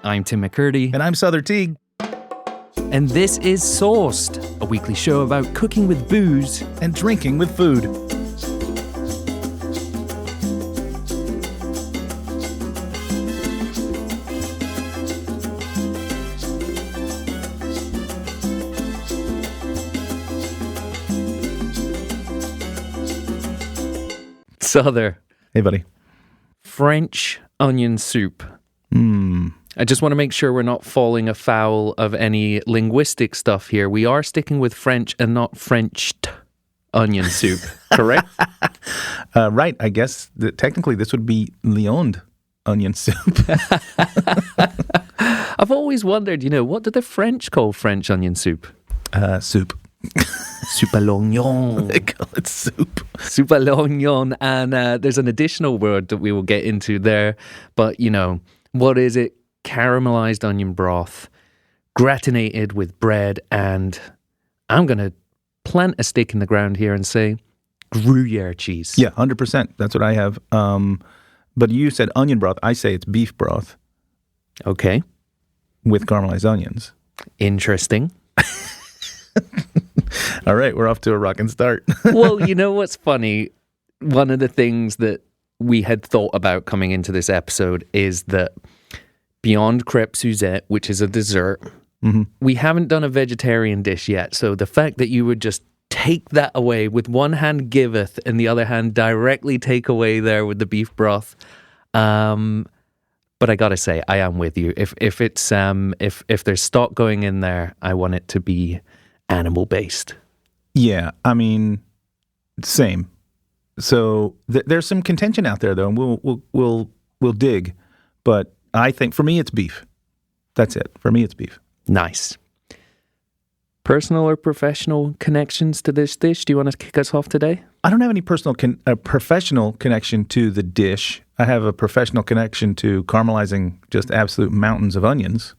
I'm Tim McCurdy. And I'm Souther Teague. And this is Sourced, a weekly show about cooking with booze and drinking with food. Souther. Hey, buddy. French onion soup. I just want to make sure we're not falling afoul of any linguistic stuff here. We are sticking with French and not Frenched onion soup, correct? Right. I guess that technically this would be Lyoned onion soup. I've always wondered, what do the French call French onion soup? Soup. Soup à l'oignon. They call it soup. Soup à l'oignon. And there's an additional word that we will get into there. But, what is it? Caramelized onion broth, gratinated with bread, and I'm going to plant a stake in the ground here and say Gruyere cheese. Yeah, 100%. That's what I have. But you said onion broth. I say it's beef broth. Okay. With caramelized onions. Interesting. All right, we're off to a rockin' start. Well, you know what's funny? One of the things that we had thought about coming into this episode is that beyond crêpe Suzette, which is a dessert, we haven't done a vegetarian dish yet. So the fact that you would just take that away with one hand giveth and the other hand directly take away there with the beef broth. But I gotta say, I am with you. If it's if there's stock going in there, I want it to be animal based. Yeah, I mean, same. So there's some contention out there though, and we'll dig. But I think for me it's beef. That's it. For me it's beef. Nice. Personal or professional connections to this dish? Do you want to kick us off today? I don't have any professional connection to the dish. I have a professional connection to caramelizing just absolute mountains of onions.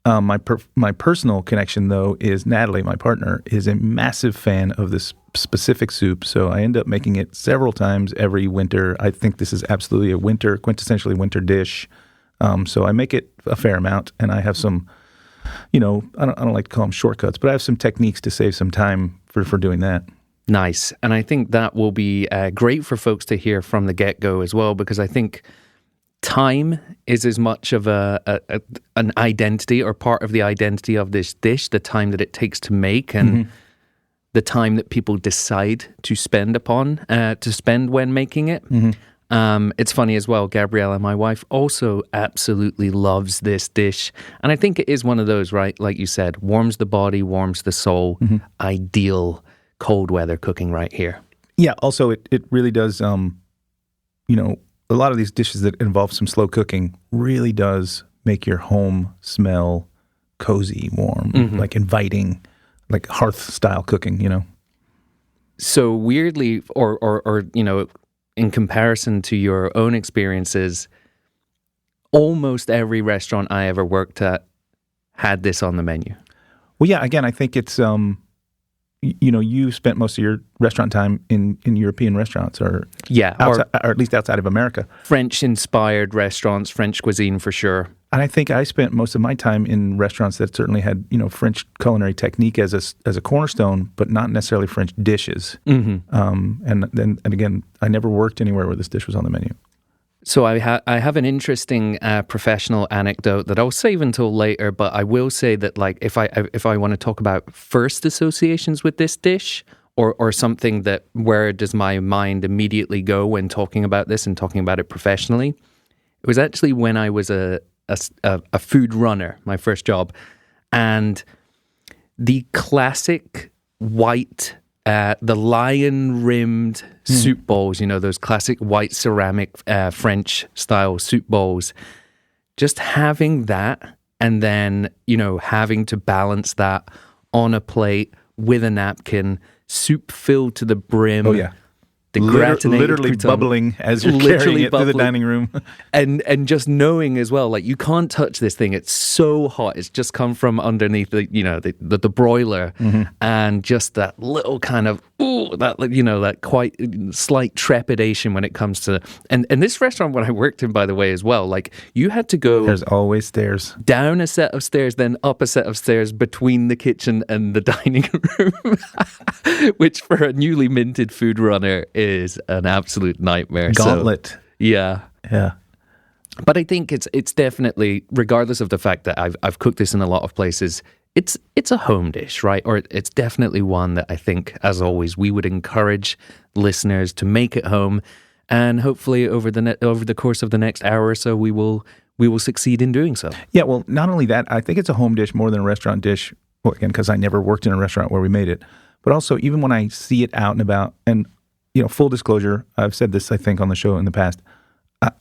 My personal connection, though, is Natalie, my partner, is a massive fan of this specific soup. So I end up making it several times every winter. I think this is absolutely a quintessentially winter dish. So I make it a fair amount, and I have some, I don't like to call them shortcuts, but I have some techniques to save some time for doing that. Nice. And I think that will be great for folks to hear from the get-go as well, because I think time is as much of an identity or part of the identity of this dish, the time that it takes to make and the time that people decide to spend when making it. It's funny as well, Gabriella, my wife, also absolutely loves this dish. And I think it is one of those, right? Like you said, warms the body, warms the soul. Ideal cold weather cooking right here. Yeah, also it really does, a lot of these dishes that involve some slow cooking really does make your home smell cozy, warm, like inviting, like hearth-style cooking, So weirdly, or in comparison to your own experiences, almost every restaurant I ever worked at had this on the menu. Well, yeah, again, I think it's, you spent most of your restaurant time in European restaurants or at least outside of America. French-inspired restaurants, French cuisine for sure. And I think I spent most of my time in restaurants that certainly had, French culinary technique as a cornerstone, but not necessarily French dishes. And again, I never worked anywhere where this dish was on the menu. So I have an interesting professional anecdote that I'll save until later, but I will say that like if I want to talk about first associations with this dish or something that where does my mind immediately go when talking about this and talking about it professionally, it was actually when I was a food runner, my first job, and the classic white the lion-rimmed soup bowls, those classic white ceramic French-style soup bowls. Just having that and then, having to balance that on a plate with a napkin, soup filled to the brim. Oh, yeah. The Gratinee literally bubbling as you're carrying it through the dining room. and just knowing as well, like you can't touch this thing. It's so hot. It's just come from underneath the broiler, and just that little kind of ooh, that, you know, that quite slight trepidation when it comes to, and this restaurant when I worked in, by the way, as well, like you had to go. There's always stairs. Down a set of stairs, then up a set of stairs between the kitchen and the dining room, which for a newly minted food runner is an absolute nightmare. Gauntlet. So, yeah. Yeah. But I think it's definitely, regardless of the fact that I've cooked this in a lot of places, it's a home dish, right? Or it's definitely one that I think, as always, we would encourage listeners to make at home, and hopefully over the course of the next hour or so, we will succeed in doing so. Yeah, well, not only that, I think it's a home dish more than a restaurant dish. Well, again, because I never worked in a restaurant where we made it, but also even when I see it out and about, and you know, full disclosure, I've said this I think on the show in the past.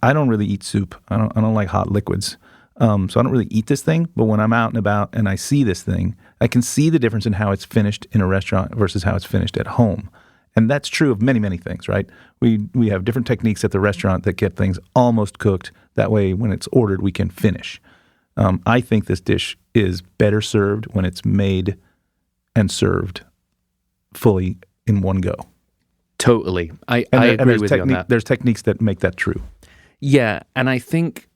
I don't really eat soup. I don't like hot liquids. So I don't really eat this thing. But when I'm out and about and I see this thing, I can see the difference in how it's finished in a restaurant versus how it's finished at home. And that's true of many, many things, right? We have different techniques at the restaurant that get things almost cooked. That way, when it's ordered, we can finish. I think this dish is better served when it's made and served fully in one go. Totally. I agree with you on that. There's techniques that make that true. Yeah, and I think,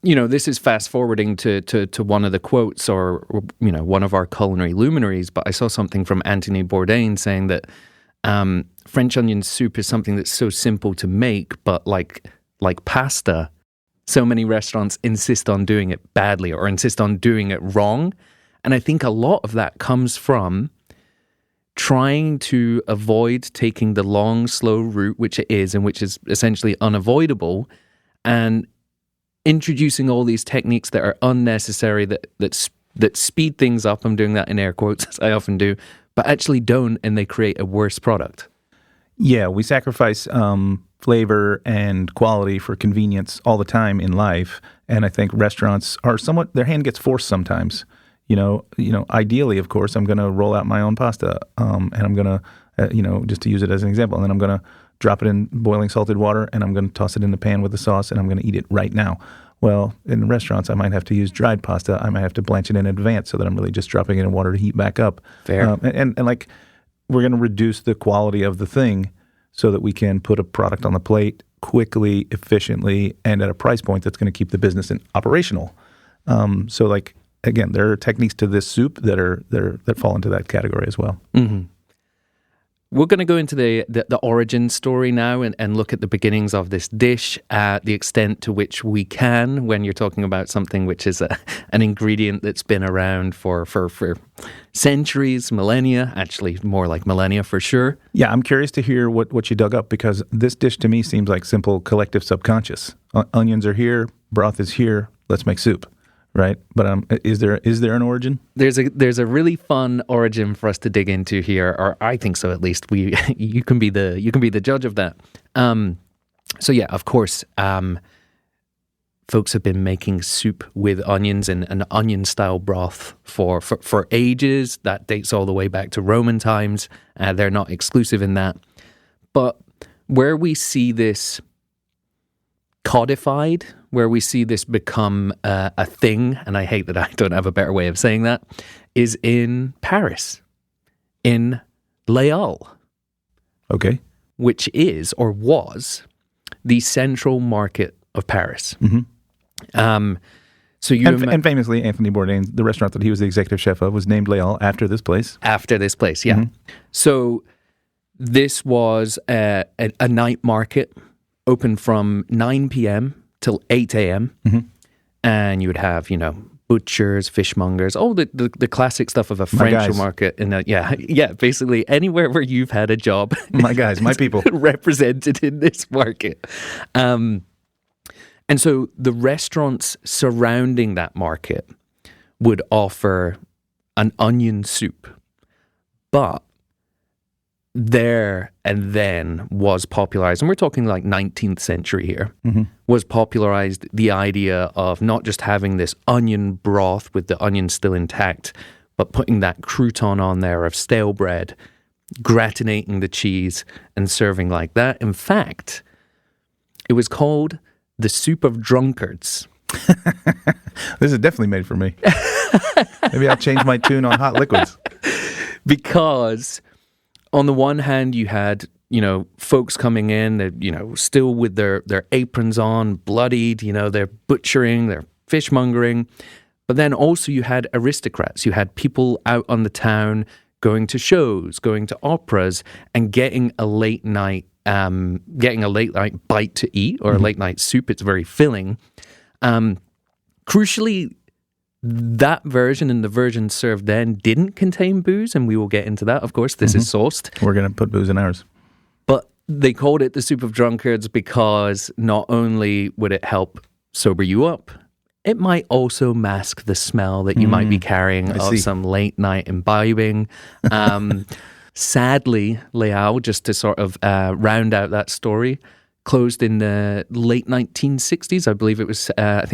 you know, this is fast forwarding to one of the quotes or, you know, one of our culinary luminaries, but I saw something from Anthony Bourdain saying that French onion soup is something that's so simple to make, but like pasta, so many restaurants insist on doing it badly or insist on doing it wrong. And I think a lot of that comes from trying to avoid taking the long, slow route, which it is, and which is essentially unavoidable, and introducing all these techniques that are unnecessary, that speed things up. I'm doing that in air quotes, as I often do, but actually don't, and they create a worse product. Yeah, we sacrifice flavor and quality for convenience all the time in life, and I think restaurants are somewhat, their hand gets forced sometimes. You know, ideally, of course, I'm going to roll out my own pasta, and I'm going to, just to use it as an example, and then I'm going to drop it in boiling salted water, and I'm going to toss it in the pan with the sauce, and I'm going to eat it right now. Well, in restaurants, I might have to use dried pasta. I might have to blanch it in advance so that I'm really just dropping it in water to heat back up. Fair. And like, we're going to reduce the quality of the thing so that we can put a product on the plate quickly, efficiently, and at a price point that's going to keep the business operational. So like, again, there are techniques to this soup that fall into that category as well. Mm-hmm. We're going to go into the origin story now and look at the beginnings of this dish, the extent to which we can, when you're talking about something which is an ingredient that's been around for centuries, millennia, actually more like millennia for sure. Yeah, I'm curious to hear what you dug up, because this dish to me seems like simple collective subconscious. Onions are here, broth is here, let's make soup. Right, but is there an origin? There's a really fun origin for us to dig into here, or I think so at least. You can be the judge of that. So yeah, of course, folks have been making soup with onions and an onion style broth for ages. That dates all the way back to Roman times. They're not exclusive in that, but where we see this codified, where we see this become a thing, and I hate that I don't have a better way of saying that, is in Paris, in Les Halles. Okay. Which is, or was, the central market of Paris. Mm-hmm. So you and famously, Anthony Bourdain, the restaurant that he was the executive chef of, was named Les Halles after this place. After this place, yeah. Mm-hmm. So this was a night market, open from 9 p.m. till 8 a.m. Mm-hmm. And you would have, butchers, fishmongers, all the classic stuff of a French market. And basically anywhere where you've had a job. My guys, my people. represented in this market. And so the restaurants surrounding that market would offer an onion soup. But there and then was popularized, and we're talking like 19th century here, mm-hmm. was popularized the idea of not just having this onion broth with the onion still intact, but putting that crouton on there of stale bread, gratinating the cheese, and serving like that. In fact, it was called the soup of drunkards. This is definitely made for me. Maybe I'll change my tune on hot liquids. Because on the one hand, you had, folks coming in, that, still with their aprons on, bloodied, they're butchering, they're fishmongering. But then also you had aristocrats. You had people out on the town going to shows, going to operas, and getting a late night bite to eat, or a late night soup. It's very filling. Crucially, that version and the version served then didn't contain booze, and we will get into that. Of course, this is sourced. We're going to put booze in ours. But they called it the soup of drunkards because not only would it help sober you up, it might also mask the smell that you might be carrying of some late night imbibing. Sadly, Leal, just to sort of round out that story, closed in the late 1960s. I believe it was,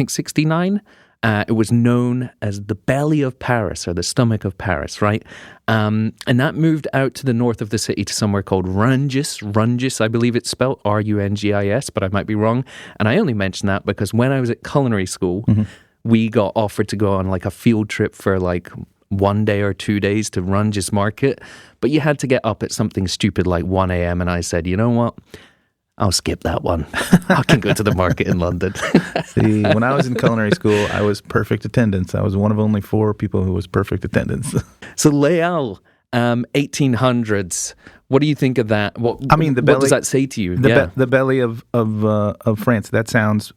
69. It was known as the belly of Paris, or the stomach of Paris, right? And that moved out to the north of the city to somewhere called Rungis. Rungis, I believe it's spelled Rungis, but I might be wrong. And I only mention that because when I was at culinary school, we got offered to go on like a field trip for like 1 day or 2 days to Rungis Market. But you had to get up at something stupid like 1 a.m. And I said, you know what? I'll skip that one. I can go to the market in London. See, when I was in culinary school, I was perfect attendance. I was one of only 4 people who was perfect attendance. So Leal, 1800s. What do you think of that? What does that say to you? The belly of France. That sounds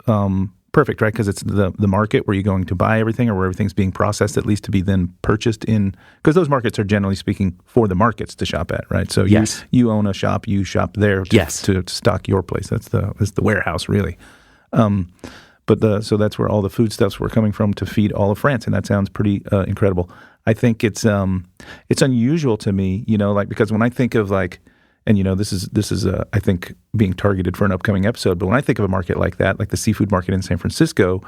perfect, right? Because it's the market where you're going to buy everything, or where everything's being processed, at least to be then purchased in. Because those markets are generally speaking for the markets to shop at, right? So you own a shop, you shop there to stock your place. That's the warehouse, really. So that's where all the foodstuffs were coming from to feed all of France, and that sounds pretty incredible. I think it's unusual to me, because when I think of like. And, this is I think, being targeted for an upcoming episode. But when I think of a market like that, like the seafood market in San Francisco,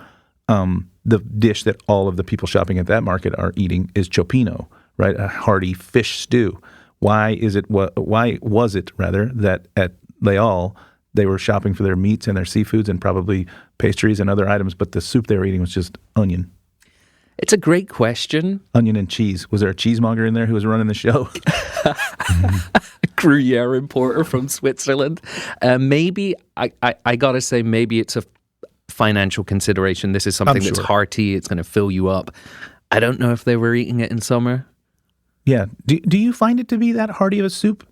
the dish that all of the people shopping at that market are eating is cioppino, right? A hearty fish stew. Why was it that at Leal they were shopping for their meats and their seafoods and probably pastries and other items, but the soup they were eating was just onion? It's a great question. Onion and cheese. Was there a cheesemonger in there who was running the show? Gruyere importer from Switzerland. Maybe, I got to say, maybe it's a financial consideration. This is something that's hearty. It's going to fill you up. I don't know if they were eating it in summer. Yeah. Do you find it to be that hearty of a soup?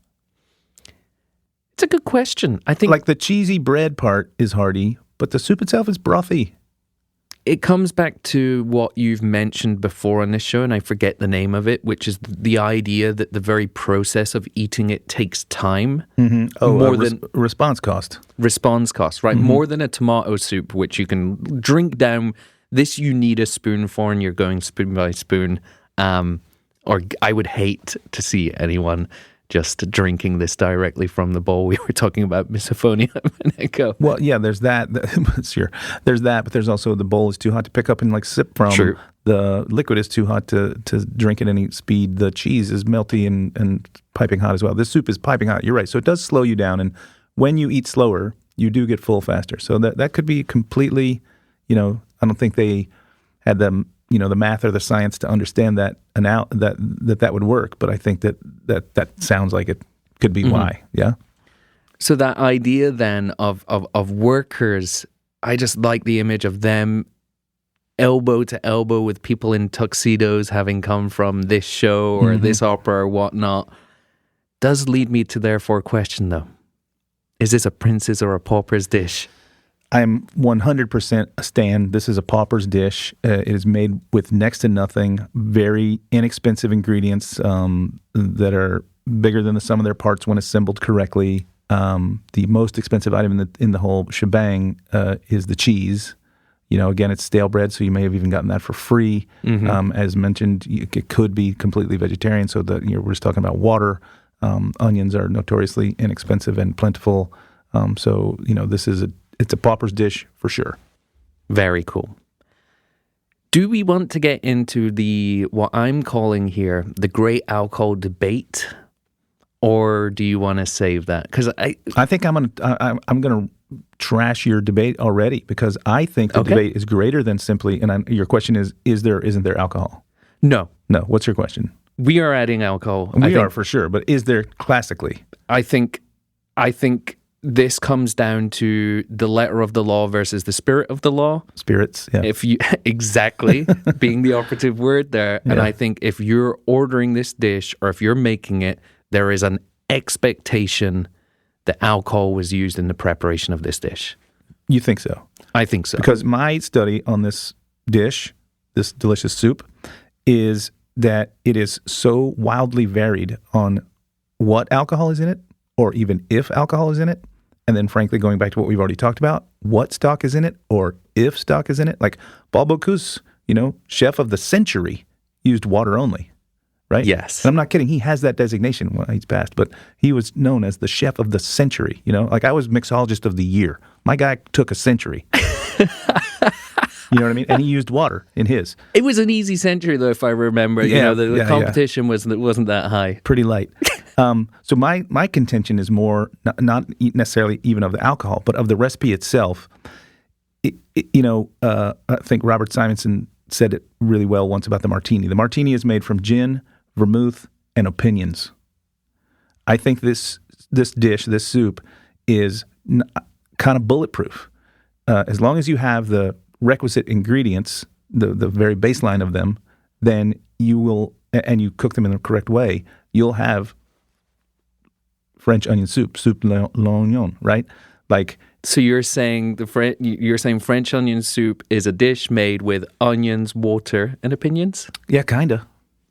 It's a good question. I think like the cheesy bread part is hearty, but the soup itself is brothy. It comes back to what you've mentioned before on this show, and I forget the name of it, which is the idea that the very process of eating it takes time. Mm-hmm. More than response cost. Response cost, right? More than a tomato soup, which you can drink down. This you need a spoon for, and you're going spoon by spoon. Or I would hate to see anyone just drinking this directly from the bowl. We were talking about misophonia a minute ago. Well, yeah, there's that. Sure. There's that, but there's also the bowl is too hot to pick up and like sip from. True. The liquid is too hot to drink at any speed. The cheese is melty and piping hot as well. This soup is piping hot. You're right. So it does slow you down. And when you eat slower, you do get full faster. So that could be completely, I don't think they had the math or the science to understand that would work. But I think that sounds like it could be why. Yeah. So that idea then of workers, I just like the image of them elbow to elbow with people in tuxedos having come from this show or this opera or whatnot. Does lead me to therefore question though. Is this a prince's or a pauper's dish? I'm 100% a stan. This is a pauper's dish. It is made with next to nothing, very inexpensive ingredients that are bigger than the sum of their parts when assembled correctly. The most expensive item in the whole shebang is the cheese. Again, it's stale bread, so you may have even gotten that for free. As mentioned, it could be completely vegetarian, so that we're just talking about water. Onions are notoriously inexpensive and plentiful. It's a pauper's dish for sure. Very cool. Do we want to get into what I'm calling here the great alcohol debate, or do you want to save that? Because I think I'm gonna trash your debate already, because I think the debate is greater than simply. And your question is there, isn't there alcohol? No. What's your question? We are adding alcohol. We are for sure, but is there classically? I think this comes down to the letter of the law versus the spirit of the law. Spirits, yeah. If you exactly being the operative word there, and I think if you're ordering this dish or if you're making it, there is an expectation that alcohol was used in the preparation of this dish. You think so? I think so. Because my study on this dish, this delicious soup, is that it is so wildly varied on what alcohol is in it, or even if alcohol is in it. And then, frankly, going back to what we've already talked about, what stock is in it, or if stock is in it. Like Paul Bocuse, chef of the century, used water only, right? Yes. And I'm not kidding. He has that designation. Well, he's passed, but he was known as the chef of the century. Like I was mixologist of the year. My guy took a century. You know what I mean? And he used water in his. It was an easy century, though, if I remember. The competition wasn't that high. Pretty light. So my contention is more not necessarily even of the alcohol, but of the recipe itself. I think Robert Simonson said it really well once about the martini. The martini is made from gin, vermouth, and opinions. I think this dish, this soup, is kind of bulletproof. As long as you have the requisite ingredients, the very baseline of them, then you will, and you cook them in the correct way, you'll have French onion soup l'oignon, right? Like, so you're saying French onion soup is a dish made with onions, water, and opinions? Yeah, kinda.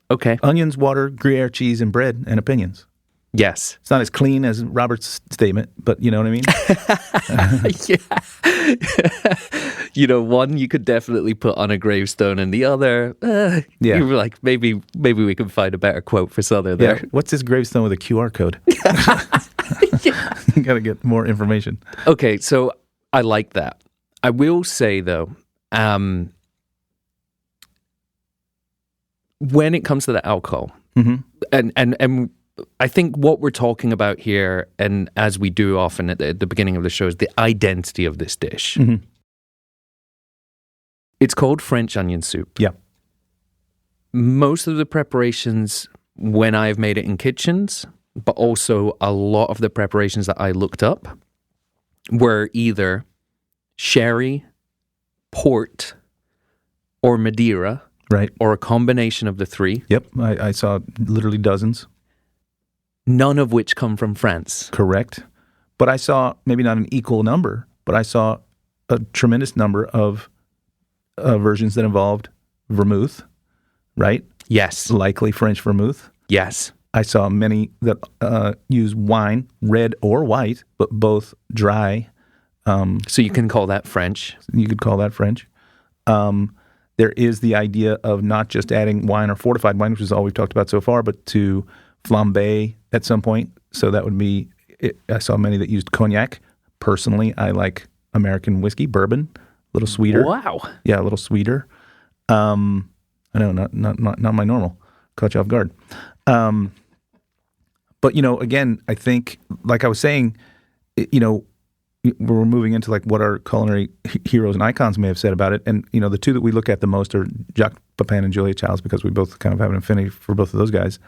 Okay. Onions, water, Gruyere cheese, and bread, and opinions. Yes. It's not as clean as Robert's statement, but you know what I mean? Yeah. One you could definitely put on a gravestone, and the other, you were like, maybe we can find a better quote for Souther there. Yeah. What's this gravestone with a QR code? You got to get more information. Okay, so I like that. I will say, though, when it comes to the alcohol, and I think what we're talking about here, and as we do often at the beginning of the show, is the identity of this dish. Mm-hmm. It's called French onion soup. Yeah. Most of the preparations, when I've made it in kitchens, but also a lot of the preparations that I looked up, were either sherry, port, or Madeira. Right. Or a combination of the three. Yep. I saw literally dozens. None of which come from France. Correct. But I saw, maybe not an equal number, but I saw a tremendous number of versions that involved vermouth, right? Yes. Likely French vermouth. Yes. I saw many that use wine, red or white, but both dry. So you can call that French. You could call that French. There is the idea of not just adding wine or fortified wine, which is all we've talked about so far, but to flambe at some point. So that would be, I saw many that used cognac. Personally, I like American whiskey, bourbon, a little sweeter. Wow. Yeah, a little sweeter. I know, not my normal. Caught you off guard. But, again, I think, like I was saying, we're moving into like what our culinary heroes and icons may have said about it. And, the two that we look at the most are Jacques Pépin and Julia Childs, because we both kind of have an affinity for both of those guys.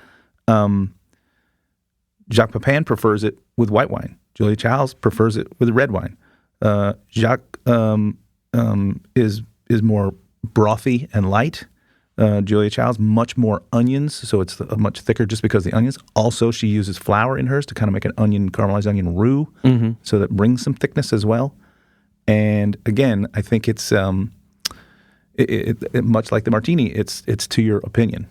Jacques Pépin prefers it with white wine. Julia Childs prefers it with red wine. Jacques is more brothy and light. Julia Childs, much more onions, so it's much thicker just because of the onions. Also, she uses flour in hers to kind of make an caramelized onion roux, so that brings some thickness as well. And again, I think it's it much like the martini. It's to your opinion.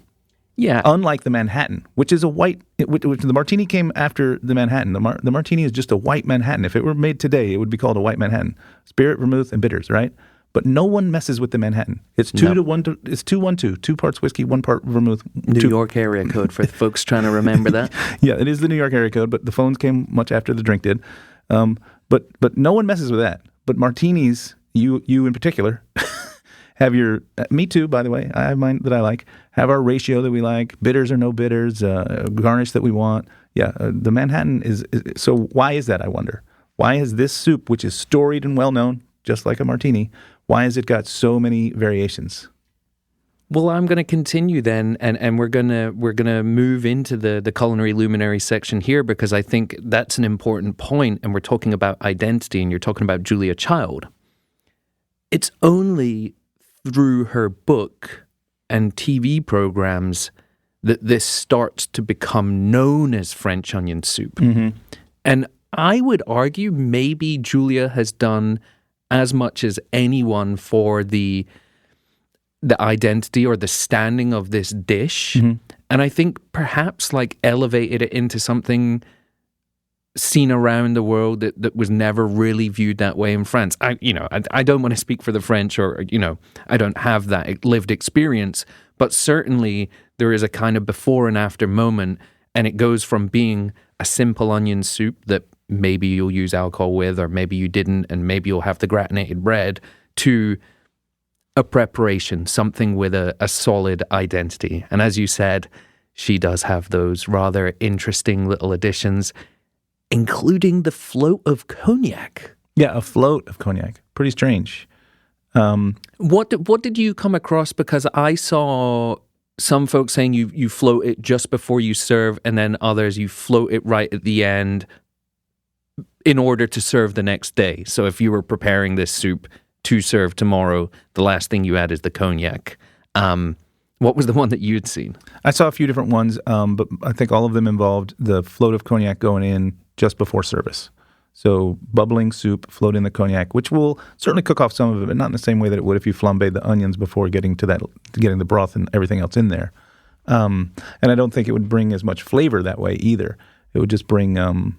Yeah. Unlike the Manhattan, which is a white, which the martini came after the Manhattan. The martini is just a white Manhattan. If it were made today, it would be called a white Manhattan. Spirit, vermouth, and bitters, right? But no one messes with the Manhattan. It's 2-1-2. It's 2-1-2. 2 parts whiskey, 1 part vermouth. New York area code for folks trying to remember that. Yeah, it is the New York area code, but the phones came much after the drink did. But no one messes with that. But martinis, you in particular, have your, me too, by the way, I have mine that I like, have our ratio that we like, bitters or no bitters, garnish that we want. Yeah, the Manhattan is, so why is that, I wonder? Why is this soup, which is storied and well-known, just like a martini, why has it got so many variations? Well, I'm going to continue then, and we're gonna move into the culinary luminary section here, because I think that's an important point, and we're talking about identity, and you're talking about Julia Child. It's only through her book and TV programs that this starts to become known as French onion soup. Mm-hmm. And I would argue maybe Julia has done as much as anyone for the identity or the standing of this dish. Mm-hmm. And I think perhaps like elevated it into something seen around the world that was never really viewed that way in France. I don't want to speak for the French, or, I don't have that lived experience, but certainly there is a kind of before and after moment, and it goes from being a simple onion soup that maybe you'll use alcohol with, or maybe you didn't, and maybe you'll have the gratinated bread, to a preparation, something with a solid identity. And as you said, she does have those rather interesting little additions, including the float of cognac. Yeah, a float of cognac. Pretty strange. What did you come across? Because I saw some folks saying you float it just before you serve, and then others you float it right at the end in order to serve the next day. So if you were preparing this soup to serve tomorrow, the last thing you add is the cognac. What was the one that you'd seen? I saw a few different ones, but I think all of them involved the float of cognac going in just before service. So bubbling soup, float in the cognac, which will certainly cook off some of it, but not in the same way that it would if you flambéed the onions before getting the broth and everything else in there. And I don't think it would bring as much flavor that way either. It would just bring, I don't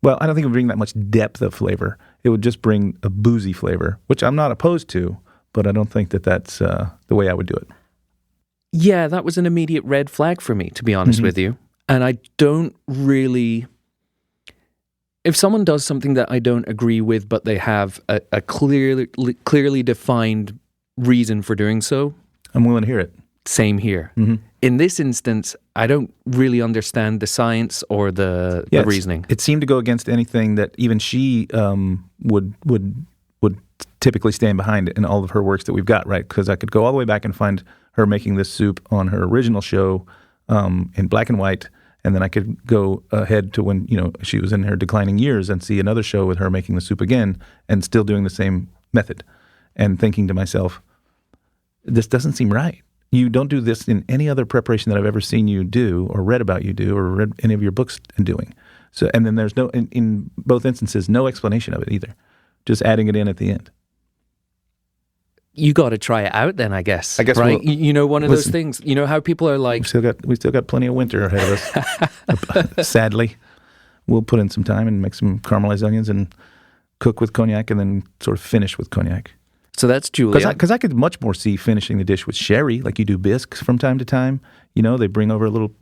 think it would bring that much depth of flavor. It would just bring a boozy flavor, which I'm not opposed to, but I don't think that that's the way I would do it. Yeah, that was an immediate red flag for me, to be honest with you. And I don't really... If someone does something that I don't agree with, but they have a clearly defined reason for doing so, I'm willing to hear it. Same here. Mm-hmm. In this instance, I don't really understand the science or the reasoning. It seemed to go against anything that even she would typically stand behind in all of her works that we've got, right? Because I could go all the way back and find her making this soup on her original show in black and white. And then I could go ahead to when, she was in her declining years and see another show with her making the soup again and still doing the same method and thinking to myself, this doesn't seem right. You don't do this in any other preparation that I've ever seen you do or read about you do or read any of your books in doing. So, and then there's in both instances, no explanation of it either. Just adding it in at the end. You got to try it out then, I guess. Right? One of those things. You know how people are like... We still got plenty of winter ahead of us. Sadly. We'll put in some time and make some caramelized onions and cook with cognac and then sort of finish with cognac. So that's Julia. Because I could much more see finishing the dish with sherry, like you do bisques from time to time. They bring over a little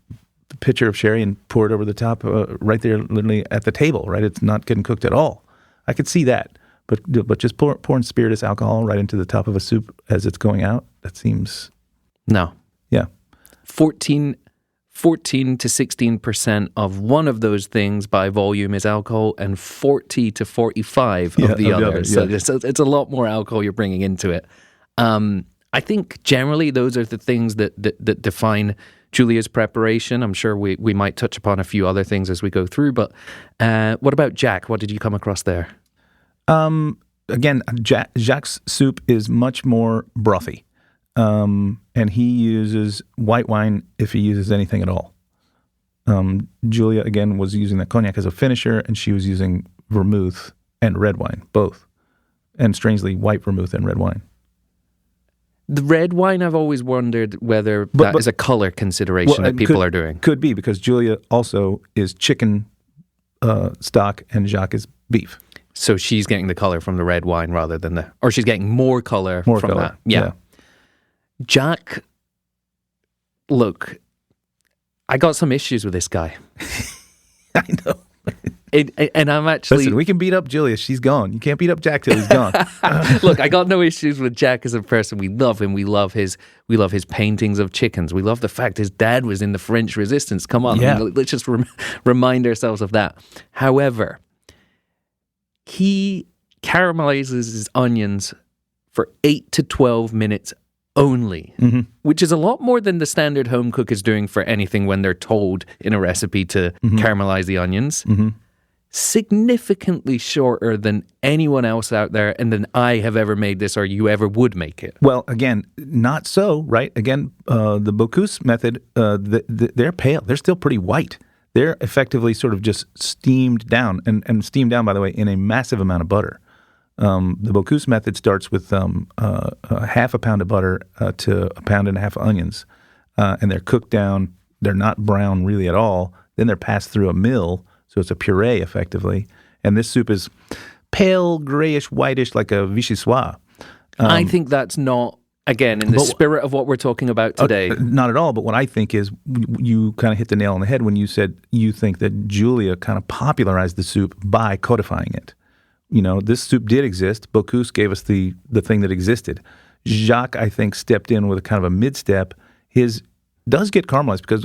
pitcher of sherry and pour it over the top right there literally at the table, right? It's not getting cooked at all. I could see that. But just pouring spirituous alcohol right into the top of a soup as it's going out, that seems... No. Yeah. 14 to 16% of one of those things by volume is alcohol, and 40 to 45 of the other. So it's a lot more alcohol you're bringing into it. I think generally those are the things that define Julia's preparation. I'm sure we might touch upon a few other things as we go through, but what about Jack? What did you come across there? Again, Jacques' soup is much more brothy, and he uses white wine if he uses anything at all. Julia, again, was using the cognac as a finisher, and she was using vermouth and red wine, both. And strangely, white vermouth and red wine. The red wine, I've always wondered whether that is a color consideration that people are doing. Could be, because Julia also is chicken stock and Jacques is beef. So she's getting the color from the red wine rather than or she's getting more color from that. Yeah. Jack, look, I got some issues with this guy. I know. And I'm actually... Listen, we can beat up Julia. She's gone. You can't beat up Jack till he's gone. Look, I got no issues with Jack as a person. We love him. We love his paintings of chickens. We love the fact his dad was in the French Resistance. Come on, let's just remind ourselves of that. However, he caramelizes his onions for 8 to 12 minutes only, which is a lot more than the standard home cook is doing for anything when they're told in a recipe to caramelize the onions. Significantly shorter than anyone else out there and than I have ever made this or you ever would make it. Well, again, not so, right? Again, the Bocuse method, they're pale. They're still pretty white. They're effectively sort of just steamed down, and steamed down, by the way, in a massive amount of butter. The Bocuse method starts with half a pound of butter to a pound and a half of onions, and they're cooked down. They're not brown really at all. Then they're passed through a mill, so it's a puree effectively. And this soup is pale, grayish, whitish, like a vichyssoise. I think that's not, again, in the spirit of what we're talking about today. Not at all, but what I think is you kind of hit the nail on the head when you said you think that Julia kind of popularized the soup by codifying it. You know, this soup did exist. Bocuse gave us the thing that existed. Jacques, I think, stepped in with a kind of a mid-step. His does get caramelized because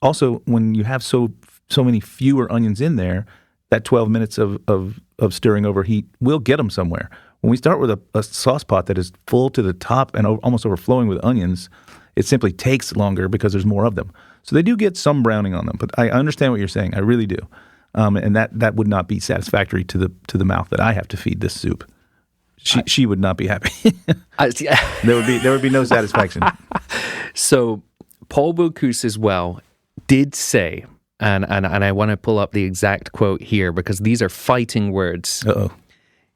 also when you have so many fewer onions in there, that 12 minutes of stirring over heat will get them somewhere. When we start with a sauce pot that is full to the top and almost overflowing with onions, it simply takes longer because there's more of them. So they do get some browning on them, but I understand what you're saying. I really do. And that would not be satisfactory to the mouth that I have to feed this soup. She would not be happy. There would be no satisfaction. So Paul Bocuse as well did say, and I want to pull up the exact quote here because these are fighting words. Uh-oh.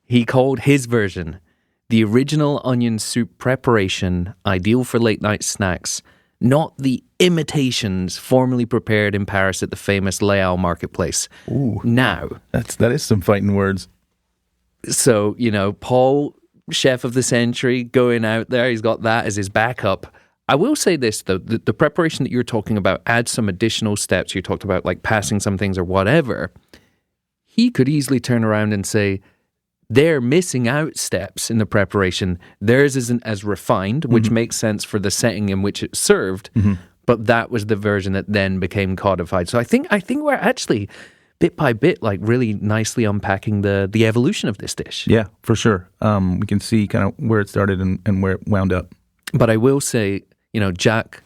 He called his version the original onion soup preparation, ideal for late night snacks, not the imitations formerly prepared in Paris at the famous Les Halles marketplace. Ooh, now, that is some fighting words. So, you know, Paul, chef of the century, going out there, he's got that as his backup. I will say this, though, the preparation that you're talking about adds some additional steps. You talked about like passing some things or whatever. He could easily turn around and say, they're missing out steps in the preparation. Theirs isn't as refined, which makes sense for the setting in which it's served. But that was the version that then became codified. So I think we're actually bit by bit, like really nicely unpacking the evolution of this dish. Yeah, for sure. We can see kind of where it started and where it wound up. But I will say, you know, Jack,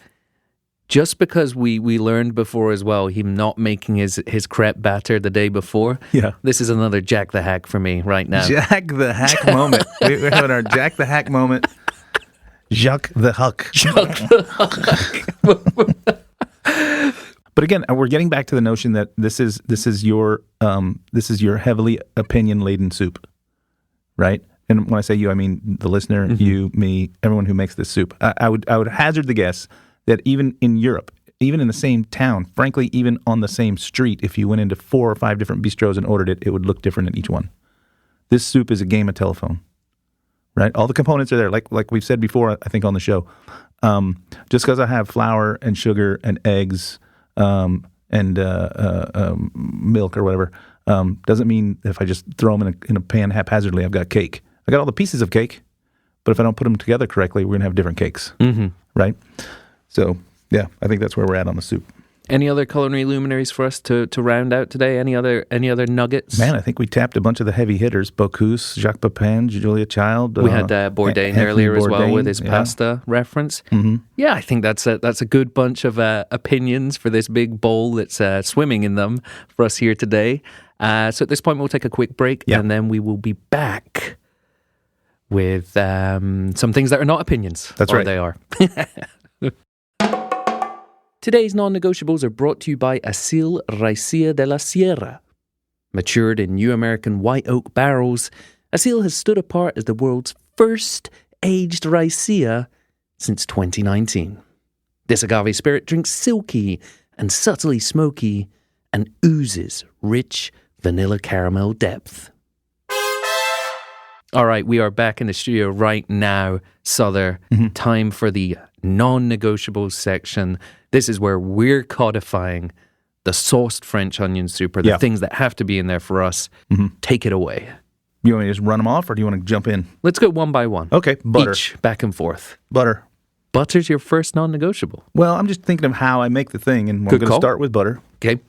just because we learned before as well, him not making his crepe batter the day before. Yeah. This is another Jack the Hack for me right now. Jack the Hack moment. We're having our Jack the Hack moment. Jacques the Huck. Jacques the Huck. But again, we're getting back to the notion that this is your heavily opinion laden soup, right? And when I say you, I mean the listener, you, me, everyone who makes this soup. I would hazard the guess that even in Europe, even in the same town, frankly, even on the same street, if you went into 4 or 5 different bistros and ordered it, it would look different in each one. This soup is a game of telephone, right? All the components are there, like we've said before, I think on the show. Just because I have flour and sugar and eggs and milk or whatever, doesn't mean if I just throw them in a pan haphazardly, I've got cake. I got all the pieces of cake, but if I don't put them together correctly, we're going to have different cakes, right? So, yeah, I think that's where we're at on the soup. Any other culinary luminaries for us to round out today? Any other nuggets? Man, I think we tapped a bunch of the heavy hitters. Bocuse, Jacques Pépin, Julia Child. We had Bourdain earlier as well with his pasta reference. Yeah, I think that's a good bunch of opinions for this big bowl that's swimming in them for us here today. So at this point, we'll take a quick break and then we will be back with some things that are not opinions. That's right. They are. Today's non-negotiables are brought to you by Asil Raicilla de la Sierra. Matured in new American white oak barrels, Asil has stood apart as the world's first aged raicilla since 2019. This agave spirit drinks silky and subtly smoky and oozes rich vanilla caramel depth. All right, we are back in the studio right now, Souther. Time for the non-negotiables section. This is where we're codifying the sauced French onion soup, or the things that have to be in there for us. Take it away. You want me to just run them off, or do you want to jump in? Let's go one by one. Okay, butter. Each, back and forth. Butter. Butter's your first non-negotiable. Well, I'm just thinking of how I make the thing, and I'm going to start with butter. Okay.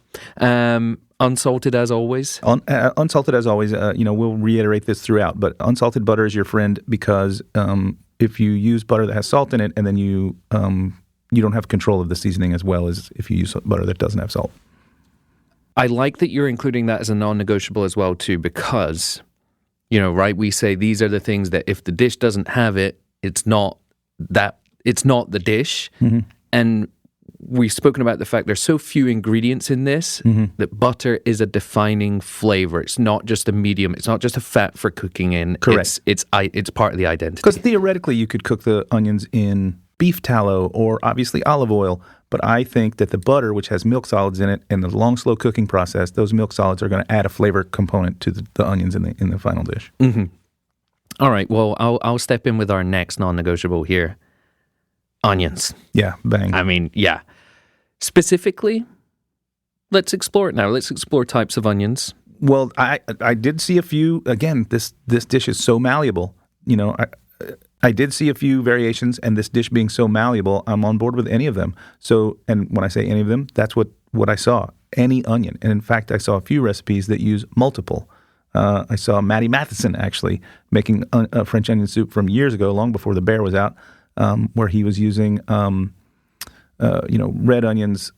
Unsalted as always? Unsalted as always. We'll reiterate this throughout, but unsalted butter is your friend because if you use butter that has salt in it, and then you don't have control of the seasoning as well as if you use butter that doesn't have salt. I like that you're including that as a non-negotiable as well too, because, right, we say these are the things that if the dish doesn't have it, it's not the dish. Mm-hmm. And we've spoken about the fact there's so few ingredients in this that butter is a defining flavor. It's not just a medium. It's not just a fat for cooking in. Correct. It's part of the identity. Because theoretically, you could cook the onions in beef tallow or obviously olive oil. But I think that the butter, which has milk solids in it, and the long, slow cooking process, those milk solids are going to add a flavor component to the onions in the final dish. Mm-hmm. All right. Well, I'll step in with our next non-negotiable here. Onions. Yeah, bang. I mean, yeah. Specifically, let's explore it now. Let's explore types of onions. Well, I did see a few. Again, this dish is so malleable. I did see a few variations, and this dish being so malleable, I'm on board with any of them. So, and when I say any of them, that's what I saw. Any onion. And in fact, I saw a few recipes that use multiple. I saw Matty Matheson actually making a French onion soup from years ago, long before the bear was out, where he was using, red onions,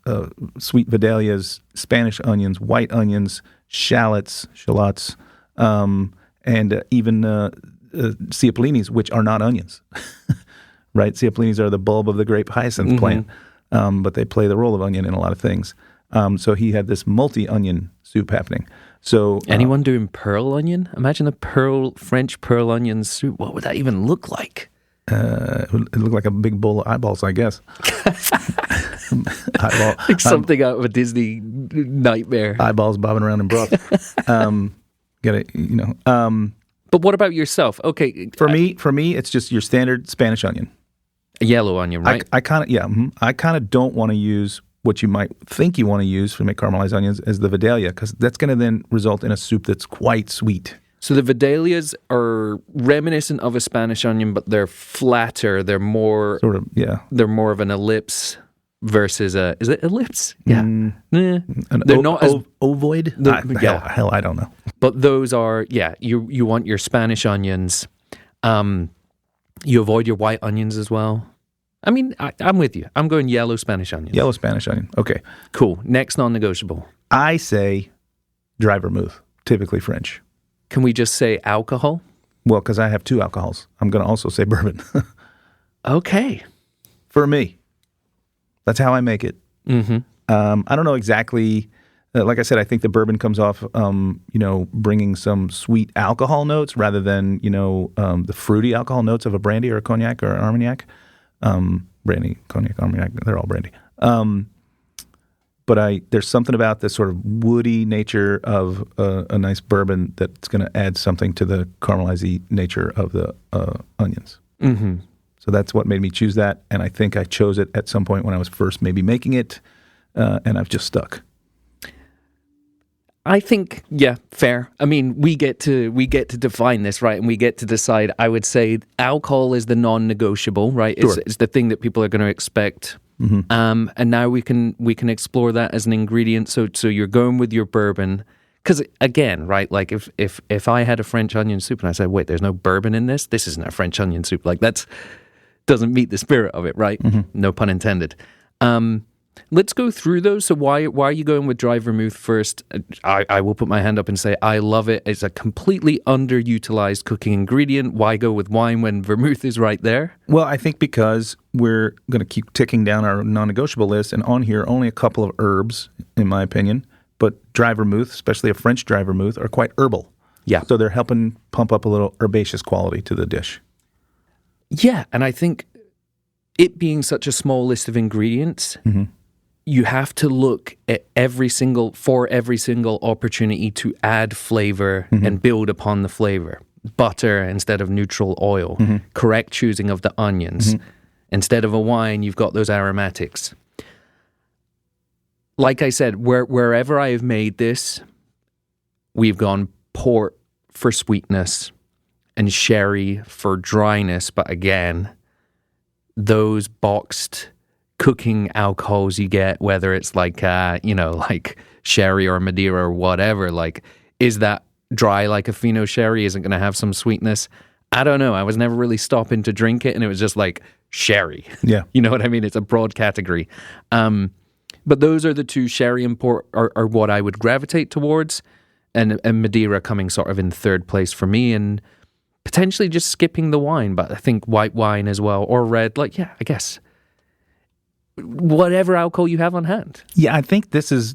sweet vidalias, Spanish onions, white onions, shallots, and even ciapolinis, which are not onions, right? Ciapolinis are the bulb of the grape hyacinth plant, but they play the role of onion in a lot of things. So he had this multi-onion soup happening. So anyone doing pearl onion? Imagine a French pearl onion soup. What would that even look like? It looked like a big bowl of eyeballs, I guess. Like something out of a Disney nightmare. Eyeballs bobbing around in broth. But what about yourself? Okay, for me, it's just your standard Spanish onion, a yellow onion, right? I kind of don't want to use what you might think you want to use to make caramelized onions as the Vidalia, because that's going to then result in a soup that's quite sweet. So the Vidalias are reminiscent of a Spanish onion, but they're flatter. They're more They're more of an ellipse versus is it ellipse? Yeah, they're not as ovoid. Hell, I don't know. But those are You want your Spanish onions. You avoid your white onions as well. I mean, I'm with you. I'm going yellow Spanish onions. Yellow Spanish onion. Okay, cool. Next non-negotiable. I say dry vermouth, typically French. Can we just say alcohol? Well, because I have two alcohols. I'm going to also say bourbon. Okay. For me. That's how I make it. Mm-hmm. I don't know exactly. Like I said, I think the bourbon comes off, bringing some sweet alcohol notes rather than, the fruity alcohol notes of a brandy or a cognac or an armagnac. Brandy, cognac, armagnac, they're all brandy. But there's something about the sort of woody nature of a nice bourbon that's going to add something to the caramelized nature of the onions. Mm-hmm. So that's what made me choose that, and I think I chose it at some point when I was first maybe making it, and I've just stuck. I think, fair. I mean, we get to define this, right? And we get to decide. I would say alcohol is the non-negotiable, right? Sure. It's the thing that people are going to expect. Mm-hmm. And now we can explore that as an ingredient. So you're going with your bourbon. Because again, right, like if I had a French onion soup and I said, wait, there's no bourbon in this isn't a French onion soup. Like that doesn't meet the spirit of it, right? Mm-hmm. No pun intended. Let's go through those. So why are you going with dry vermouth first? I will put my hand up and say I love it. It's a completely underutilized cooking ingredient. Why go with wine when vermouth is right there? Well, I think because we're going to keep ticking down our non-negotiable list, and on here only a couple of herbs, in my opinion. But dry vermouth, especially a French dry vermouth, are quite herbal. Yeah. So they're helping pump up a little herbaceous quality to the dish. Yeah, and I think it being such a small list of ingredients, mm-hmm. you have to look at every single opportunity to add flavor mm-hmm. and build upon the flavor. Butter instead of neutral oil, mm-hmm. correct choosing of the onions. Mm-hmm. Instead of a wine, you've got those aromatics. Like I said, wherever I have made this, we've gone port for sweetness and sherry for dryness. But again, those boxed cooking alcohols you get, whether it's like sherry or Madeira or whatever, like, is that dry like a Fino sherry? Isn't going to have some sweetness? I don't know. I was never really stopping to drink it, and it was just like sherry. Yeah. You know what I mean? It's a broad category. But those are the two, sherry and port are what I would gravitate towards, and Madeira coming sort of in third place for me, and potentially just skipping the wine, but I think white wine as well, or red. Like, yeah, I guess whatever alcohol you have on hand. Yeah, I think this is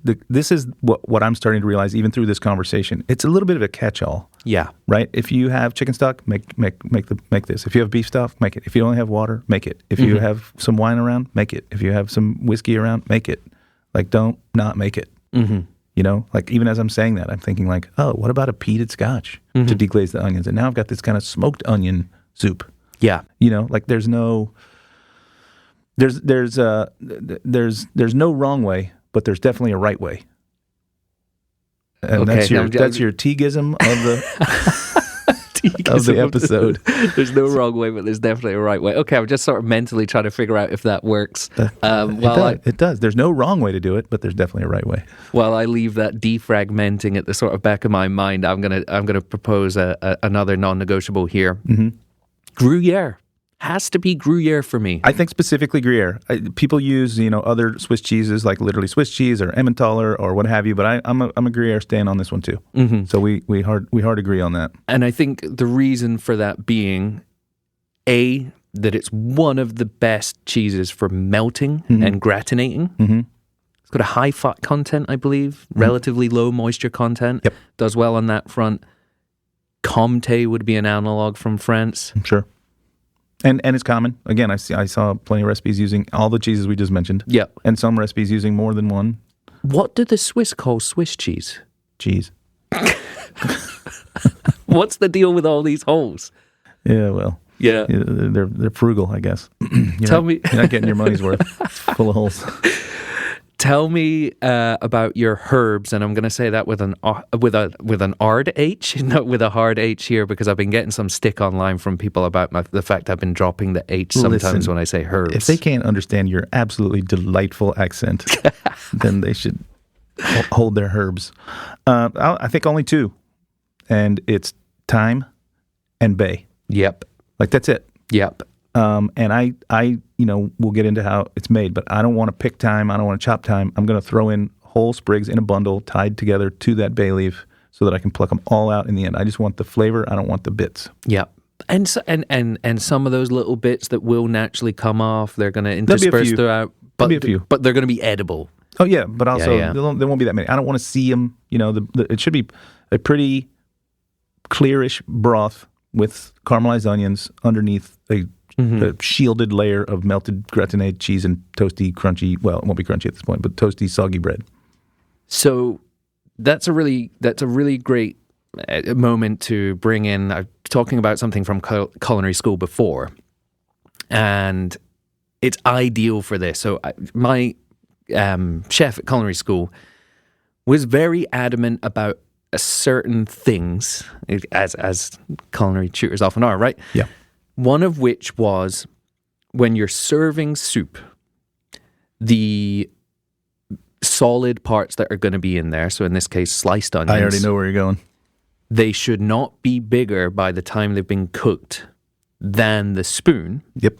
what I'm starting to realize even through this conversation. It's a little bit of a catch-all. Yeah. Right? If you have chicken stock, make this. If you have beef stock, make it. If you only have water, make it. If you have some wine around, make it. If you have some whiskey around, make it. Like, don't not make it. You know, like even as I'm saying that, I'm thinking like, oh, what about a peated scotch to deglaze the onions? And now I've got this kind of smoked onion soup. Yeah. You know, like there's no wrong way, but there's definitely a right way. And Okay, that's your Teagism of the episode. There's no wrong way, but there's definitely a right way. Okay, I'm just sort of mentally trying to figure out if that works. It does. There's no wrong way to do it, but there's definitely a right way. While I leave that defragmenting at the sort of back of my mind, I'm gonna propose another non-negotiable here. Gruyere. Has to be Gruyere for me. I think specifically Gruyere. People use, other Swiss cheeses like literally Swiss cheese or Emmentaler or what have you, but I'm a Gruyere stan on this one too. So we hard agree on that. And I think the reason for that being, A, that it's one of the best cheeses for melting and gratinating. It's got a high fat content, I believe, relatively low moisture content. Yep. Does well on that front. Comté would be an analog from France. Sure. And it's common. Again, I saw plenty of recipes using all the cheeses we just mentioned. Yep. And some recipes using more than one. What do the Swiss call Swiss cheese? Cheese. What's the deal with all these holes? Yeah, well. Yeah. They're frugal, I guess. Tell me. You're not getting your money's worth. It's full of holes. Tell me about your herbs, and I'm going to say that with an hard H, not with a hard H here, because I've been getting some stick online from people about the fact I've been dropping the H sometimes when I say herbs. If they can't understand your absolutely delightful accent, then they should hold their herbs. I think only two, and it's thyme and bay. Yep. Like that's it. Yep. And I we'll get into how it's made, but I don't want to pick thyme. I don't want to chop thyme. I'm going to throw in whole sprigs in a bundle tied together to that bay leaf so that I can pluck them all out in the end. I just want the flavor. I don't want the bits. Yeah. And some of those little bits that will naturally come off, they're going to intersperse throughout. But There'll be a few. But they're going to be edible. Oh, yeah. But also, there won't be that many. I don't want to see them. It should be a pretty clearish broth with caramelized onions underneath a shielded layer of melted gratinée cheese and toasty, crunchy, well, it won't be crunchy at this point, but toasty, soggy bread. So that's a really great moment to bring in. I'm talking about something from culinary school before, and it's ideal for this. So my chef at culinary school was very adamant about certain things, as culinary tutors often are, right? Yeah. One of which was when you're serving soup, the solid parts that are going to be in there, so in this case, sliced onions. I already know where you're going. They should not be bigger by the time they've been cooked than the spoon. Yep.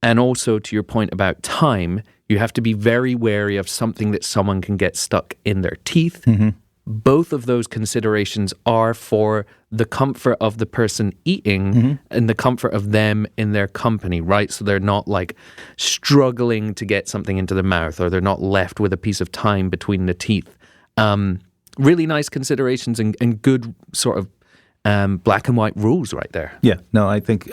And also, to your point about thyme, you have to be very wary of something that someone can get stuck in their teeth. Both of those considerations are for the comfort of the person eating and the comfort of them in their company, right? So they're not like struggling to get something into the mouth, or they're not left with a piece of thyme between the teeth. Really nice considerations and good sort of black and white rules right there. Yeah, no, I think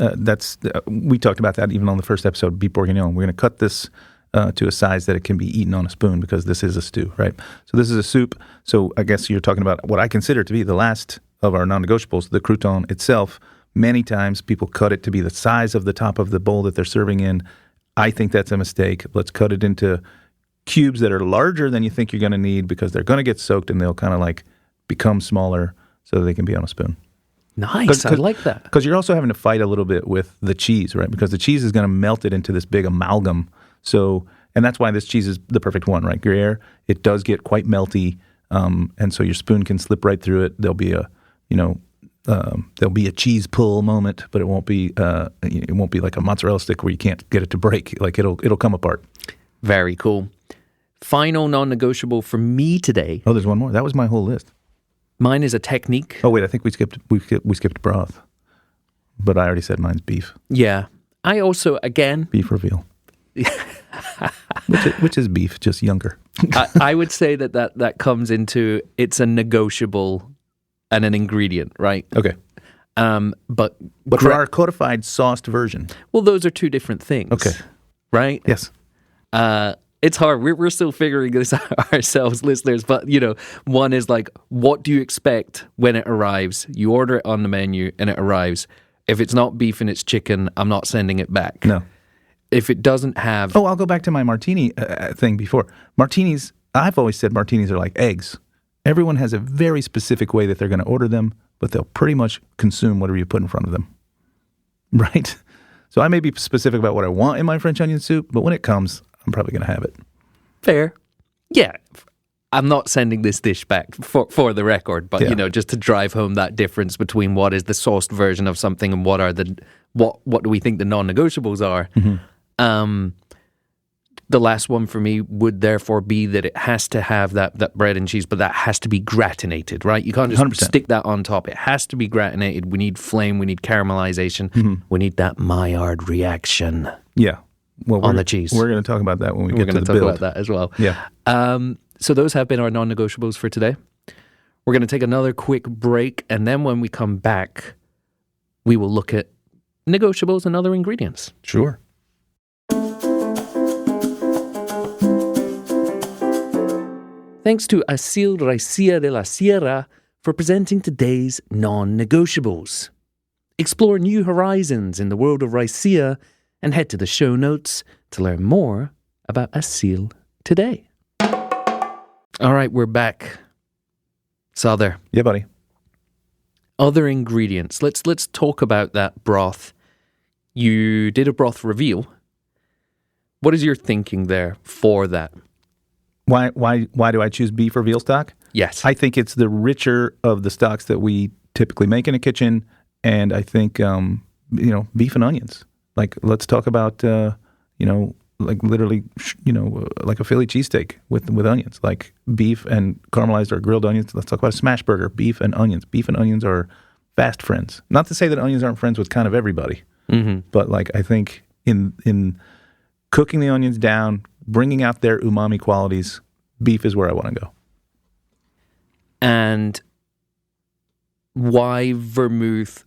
we talked about that even on the first episode, Beef Bourguignon. We're going to cut this to a size that it can be eaten on a spoon, because this is a stew, right? So this is a soup. So I guess you're talking about what I consider to be the last of our non-negotiables, the crouton itself. Many times people cut it to be the size of the top of the bowl that they're serving in. I think that's a mistake. Let's cut it into cubes that are larger than you think you're going to need, because they're going to get soaked and they'll kind of like become smaller so that they can be on a spoon. Nice, I like that. Because you're also having to fight a little bit with the cheese, right? Because the cheese is going to melt it into this big amalgam. So, and that's why this cheese is the perfect one, right? Gruyere, it does get quite melty, and so your spoon can slip right through it. There'll be there'll be a cheese pull moment, but it won't be like a mozzarella stick where you can't get it to break. Like it'll come apart. Very cool. Final non-negotiable for me today. Oh, there's one more. That was my whole list. Mine is a technique. Oh wait, I think we skipped broth, but I already said mine's beef. Yeah, I also again beef or veal. which is beef, just younger. I would say that comes into it's a negotiable and an ingredient, right? Okay. But for our codified sauced version. Well, those are two different things. Okay. Right? Yes. It's hard. We're still figuring this out ourselves, listeners. But, one is like, what do you expect when it arrives? You order it on the menu and it arrives. If it's not beef and it's chicken, I'm not sending it back. No. If it doesn't have... Oh, I'll go back to my martini thing before. Martinis, I've always said martinis are like eggs. Everyone has a very specific way that they're going to order them, but they'll pretty much consume whatever you put in front of them. Right? So I may be specific about what I want in my French onion soup, but when it comes... I'm probably going to have it. Fair. Yeah. I'm not sending this dish back for the record, but, just to drive home that difference between what is the sauced version of something and what do we think the non-negotiables are. Mm-hmm. The last one for me would therefore be that it has to have that bread and cheese, but that has to be gratinated, right? You can't just 100%. Stick that on top. It has to be gratinated. We need flame. We need caramelization. Mm-hmm. We need that Maillard reaction. Yeah. Well, on the cheese. We're going to talk about that when we get to the build. We're going to talk about that as well. Yeah. So those have been our non-negotiables for today. We're going to take another quick break, and then when we come back, we will look at negotiables and other ingredients. Sure. Thanks to Asil Raicilla de la Sierra for presenting today's non-negotiables. Explore new horizons in the world of Raicilla and head to the show notes to learn more about Asil today. All right, we're back. Sother. Yeah, buddy. Other ingredients. Let's talk about that broth. You did a broth reveal. What is your thinking there for that? Why do I choose beef or veal stock? Yes. I think it's the richer of the stocks that we typically make in a kitchen, and I think beef and onions. Like, let's talk about, like literally, like a Philly cheesesteak with onions, like beef and caramelized or grilled onions. Let's talk about a smash burger, beef and onions. Beef and onions are fast friends. Not to say that onions aren't friends with kind of everybody, but like I think in cooking the onions down, bringing out their umami qualities, beef is where I want to go. And why vermouth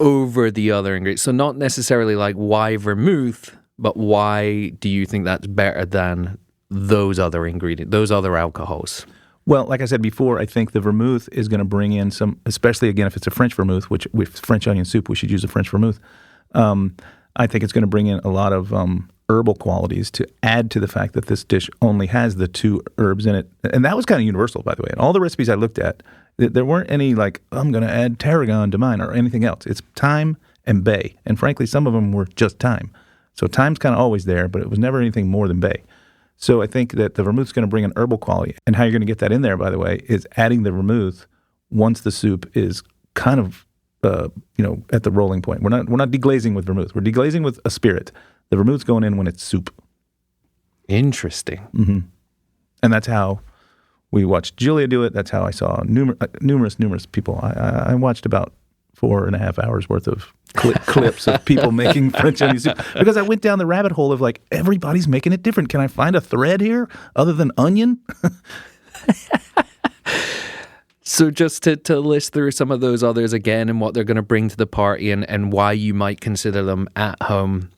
over the other ingredients? So not necessarily like why vermouth, but why do you think that's better than those other ingredients, those other alcohols? Well, like I said before, I think the vermouth is going to bring in some, especially again if it's a French vermouth, which with French onion soup we should use a French vermouth. I think it's going to bring in a lot of herbal qualities to add to the fact that this dish only has the two herbs in it. And that was kind of universal, by the way. In all the recipes I looked at, there weren't any like, I'm going to add tarragon to mine or anything else. It's thyme and bay. And frankly, some of them were just thyme. So thyme's kind of always there, but it was never anything more than bay. So I think that the vermouth's going to bring an herbal quality. And how you're going to get that in there, by the way, is adding the vermouth once the soup is kind of, at the rolling point. We're not deglazing with vermouth. We're deglazing with a spirit. The vermouth's going in when it's soup. Interesting. Mm-hmm. And that's how we watched Julia do it. That's how I saw numerous people. I watched about 4.5 hours worth of clips of people making French onion soup because I went down the rabbit hole of like, everybody's making it different. Can I find a thread here other than onion? So just to list through some of those others again and what they're going to bring to the party and why you might consider them at home.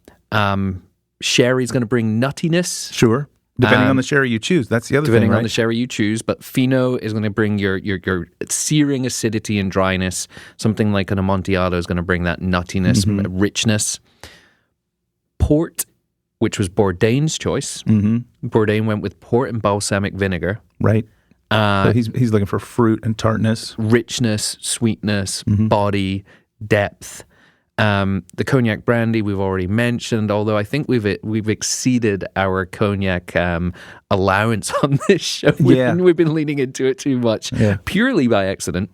Sherry's going to bring nuttiness. Sure. Depending on the sherry you choose. That's the other thing, Depending right? on the sherry you choose. But Fino is going to bring your searing acidity and dryness. Something like an Amontillado is going to bring that nuttiness, richness. Port, which was Bourdain's choice. Mm-hmm. Bourdain went with port and balsamic vinegar. Right. So he's looking for fruit and tartness. Richness, sweetness, body, depth. The cognac brandy we've already mentioned, although I think we've exceeded our cognac allowance on this show. We've been leaning into it too much, purely by accident.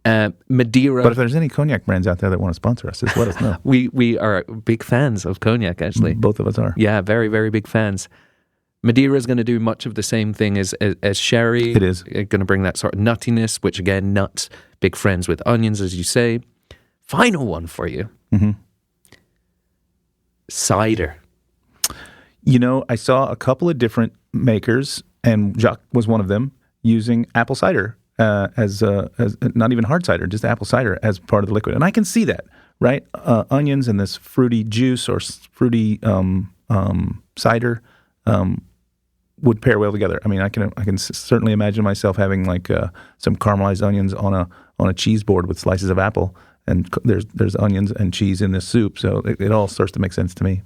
Madeira. But if there's any cognac brands out there that want to sponsor us, just let us know. We are big fans of cognac, actually. Both of us are. Yeah, very, very big fans. Madeira is going to do much of the same thing as sherry. It is. Going to bring that sort of nuttiness, which again, nuts, big friends with onions, as you say. Final one for you. Mm-hmm. Cider. You know, I saw a couple of different makers, and Jacques was one of them, using apple cider as not even hard cider, just apple cider as part of the liquid. And I can see that, right? Onions and this fruity juice or fruity cider would pair well together. I mean, I can certainly imagine myself having like some caramelized onions on a cheese board with slices of apple, and there's onions and cheese in this soup, so it all starts to make sense to me.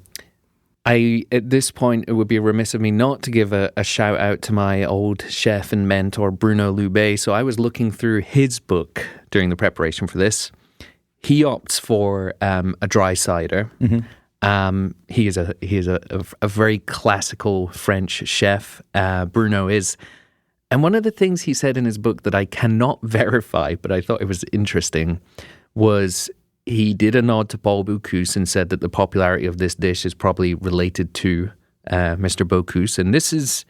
At this point, it would be remiss of me not to give a shout out to my old chef and mentor, Bruno Loubet. So I was looking through his book during the preparation for this. He opts for a dry cider. Mm-hmm. He is a very classical French chef. Bruno is. And one of the things he said in his book that I cannot verify, but I thought it was interesting, was he did a nod to Paul Bocuse and said that the popularity of this dish is probably related to Mr. Bocuse. And this is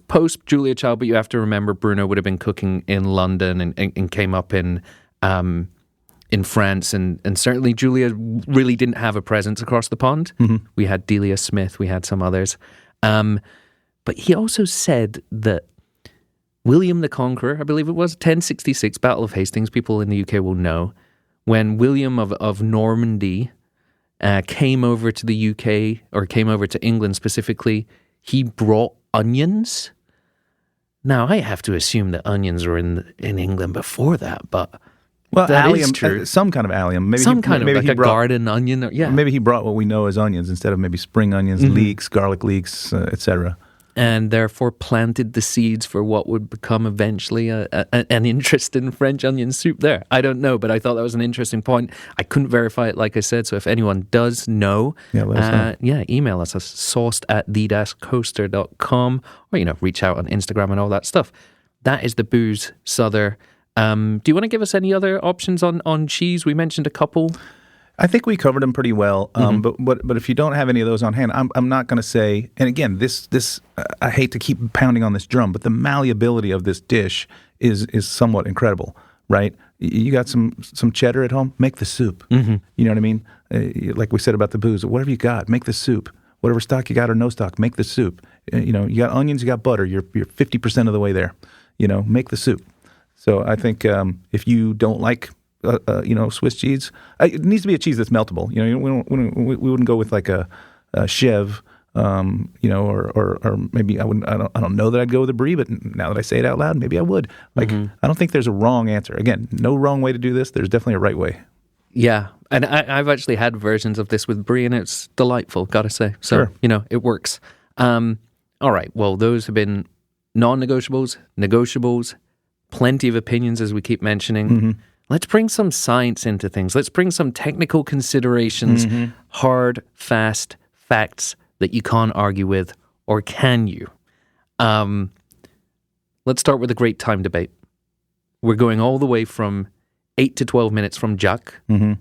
post Julia Child, but you have to remember Bruno would have been cooking in London and came up in France. And certainly Julia really didn't have a presence across the pond. Mm-hmm. We had Delia Smith, we had some others. But he also said that William the Conqueror, I believe it was, 1066, Battle of Hastings, people in the UK will know, when William of Normandy came over to the UK, or came over to England specifically, he brought onions. Now, I have to assume that onions were in England before that, but that allium, is true. Some kind of allium. Maybe maybe like garden onion. Yeah. Maybe he brought what we know as onions instead of maybe spring onions, mm-hmm. leeks, garlic leeks, etc. And therefore planted the seeds for what would become eventually an interest in French onion soup there. I don't know, but I thought that was an interesting point. I couldn't verify it, like I said, so if anyone does know, let us know. Email us at sauced@the-coaster.com, or, reach out on Instagram and all that stuff. That is the booze, Souther. Do you want to give us any other options on cheese? We mentioned a couple. I think we covered them pretty well, mm-hmm. but if you don't have any of those on hand, I'm not going to say. And again, this I hate to keep pounding on this drum, but the malleability of this dish is somewhat incredible, right? You got some cheddar at home, make the soup. Mm-hmm. You know what I mean? Like we said about the booze, whatever you got, make the soup. Whatever stock you got or no stock, make the soup. You got onions, you got butter. You're 50% of the way there. Make the soup. So I think if you don't like Swiss cheese. It needs to be a cheese that's meltable. We wouldn't go with like a Chev, or maybe I wouldn't. I don't know that I'd go with a Brie, but now that I say it out loud, maybe I would. Like, mm-hmm. I don't think there's a wrong answer. Again, no wrong way to do this. There's definitely a right way. Yeah, and I've actually had versions of this with Brie, and it's delightful, gotta say. So, sure. It works. All right, well, those have been non-negotiables, negotiables, plenty of opinions, as we keep mentioning. Mm-hmm. Let's bring some science into things. Let's bring some technical considerations, mm-hmm. hard, fast facts that you can't argue with, or can you? Let's start with the great time debate. We're going all the way from 8 to 12 minutes from Jacques mm-hmm.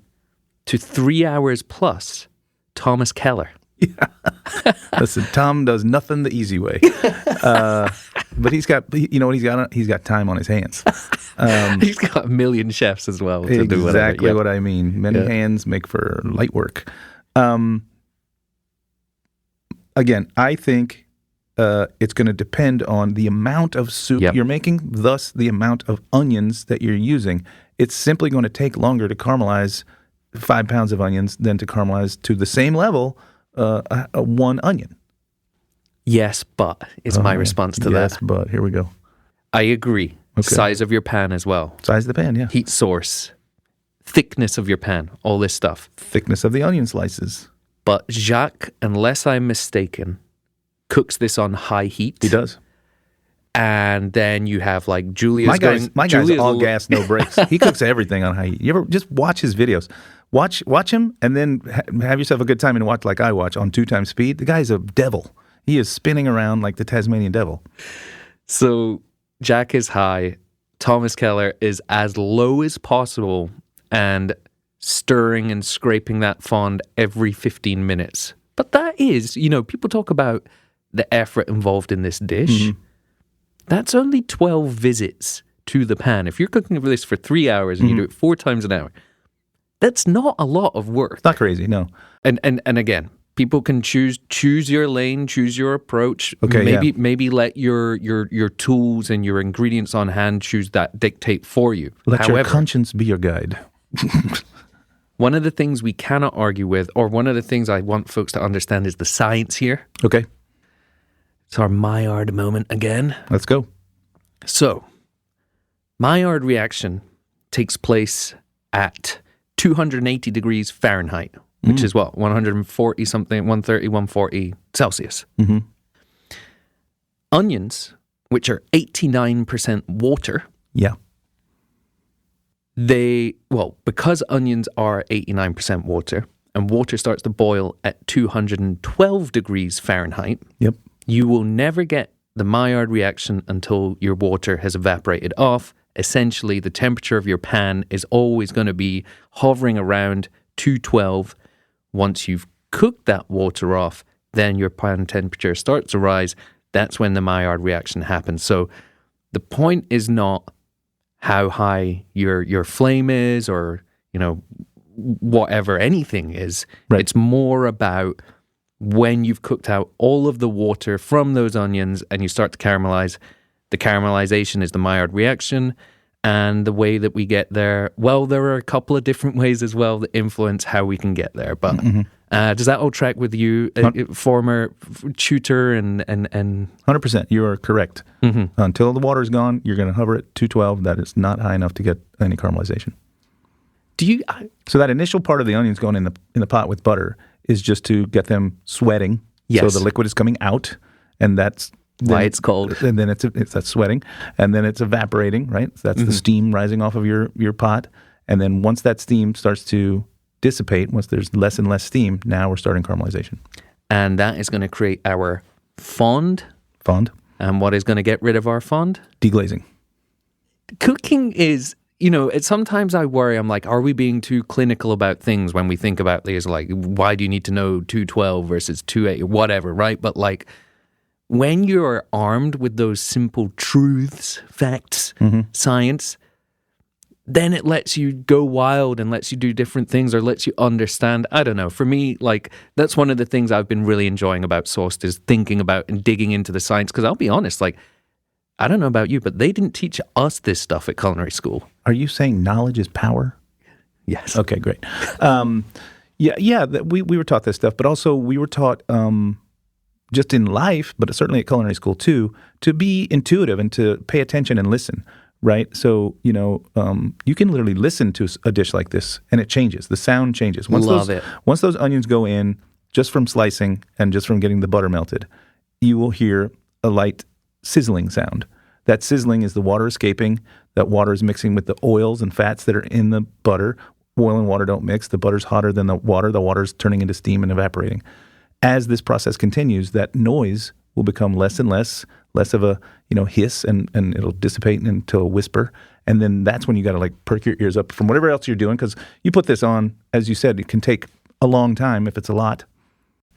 to 3 hours plus Thomas Keller. Yeah. Listen, Tom does nothing the easy way. But he's got, he's got time on his hands. He's got a million chefs as well to do whatever. Exactly what I mean. Many hands make for light work. Again, I think it's going to depend on the amount of soup you're making, thus the amount of onions that you're using. It's simply going to take longer to caramelize 5 pounds of onions than to caramelize to the same level one onion. Yes, but is my response to that. Yes, but here we go. I agree. Okay. Size of your pan as well. Size of the pan, yeah. Heat source, thickness of your pan, all this stuff. Thickness of the onion slices. But Jacques, unless I'm mistaken, cooks this on high heat. He does. And then you have like Julia's My guy's all gas, no brakes. He cooks everything on high heat. You ever just watch his videos? Watch him and then have yourself a good time and watch like I watch on 2 times speed. The guy's a devil. He is spinning around like the Tasmanian devil. So Jack is high, Thomas Keller is as low as possible and stirring and scraping that fond every 15 minutes. But that is, people talk about the effort involved in this dish. That's only 12 visits to the pan. If you're cooking this for 3 hours and you do it 4 times an hour, that's not a lot of work. Not crazy, no. And again, people can choose your lane, choose your approach. Okay, maybe let your tools and your ingredients on hand choose that, dictate for you. Let your conscience be your guide. One of the things we cannot argue with, or one of the things I want folks to understand, is the science here. Okay. It's our Maillard moment again. Let's go. So, Maillard reaction takes place at 280 degrees Fahrenheit, which is 140 something, 130, 140 Celsius. Onions, which are 89% water. Yeah. Because onions are 89% water, and water starts to boil at 212 degrees Fahrenheit, Yep. you will never get the Maillard reaction until your water has evaporated off. Essentially, the temperature of your pan is always going to be hovering around 212. Once you've cooked that water off, then your pan temperature starts to rise. That's when the Maillard reaction happens. So the point is not how high your flame is, or whatever anything is. Right. It's more about when you've cooked out all of the water from those onions and you start to caramelize. The caramelization is the Maillard reaction. And the way that we get there, there are a couple of different ways as well that influence how we can get there. But does that all track with you, former tutor and 100%. You are correct. Until the water is gone, you're going to hover at 212. That is not high enough to get any caramelization. So that initial part of the onions going in the pot with butter is just to get them sweating. Yes. So the liquid is coming out, and that's why it's cold. And then it's that sweating, and then it's evaporating, right? So that's the steam rising off of your pot. And then once that steam starts to dissipate, once there's less and less steam, now we're starting caramelization. And that is going to create our fond. Fond. And what is going to get rid of our fond? Deglazing. Cooking is, sometimes I worry, I'm like, are we being too clinical about things when we think about these? Like, why do you need to know 212 versus 280, whatever, right? But like, when you're armed with those simple truths, facts, science, then it lets you go wild and lets you do different things, or lets you understand. I don't know. For me, like, that's one of the things I've been really enjoying about Sourced, is thinking about and digging into the science. Because I'll be honest, like, I don't know about you, but they didn't teach us this stuff at culinary school. Are you saying knowledge is power? Yes. Okay, great. We were taught this stuff, but also we were taught just in life, but certainly at culinary school too, to be intuitive and to pay attention and listen, right? So, you can literally listen to a dish like this and it changes. The sound changes. Once those onions go in, just from slicing and just from getting the butter melted, you will hear a light sizzling sound. That sizzling is the water escaping. That water is mixing with the oils and fats that are in the butter. Oil and water don't mix. The butter's hotter than the water. The water's turning into steam and evaporating. As this process continues, that noise will become less and less of a hiss, and it'll dissipate into a whisper. And then that's when you got to like perk your ears up from whatever else you're doing, because you put this on, as you said, it can take a long time if it's a lot.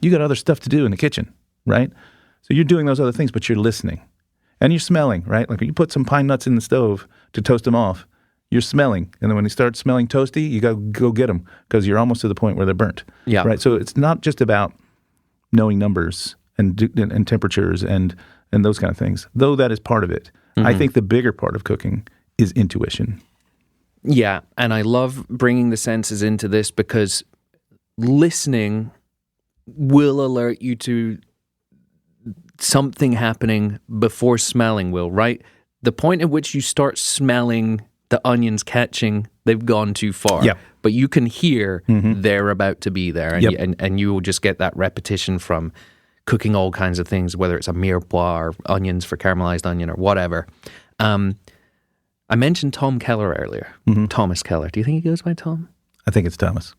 You got other stuff to do in the kitchen, right? So you're doing those other things, but you're listening. And you're smelling, right? Like when you put some pine nuts in the stove to toast them off, you're smelling. And then when you start smelling toasty, you got to go get them because you're almost to the point where they're burnt. Yeah. Right? So it's not just about knowing numbers and temperatures and those kind of things, though that is part of it. I think the bigger part of cooking is intuition. Yeah, and I love bringing the senses into this because listening will alert you to something happening before smelling will, right? The point at which you start smelling the onions catching, they've gone too far. Yeah. But you can hear they're about to be there, and you will just get that repetition from cooking all kinds of things, whether it's a mirepoix or onions for caramelized onion or whatever. I mentioned Tom Keller earlier. Thomas Keller. Do you think he goes by Tom? I think it's Thomas.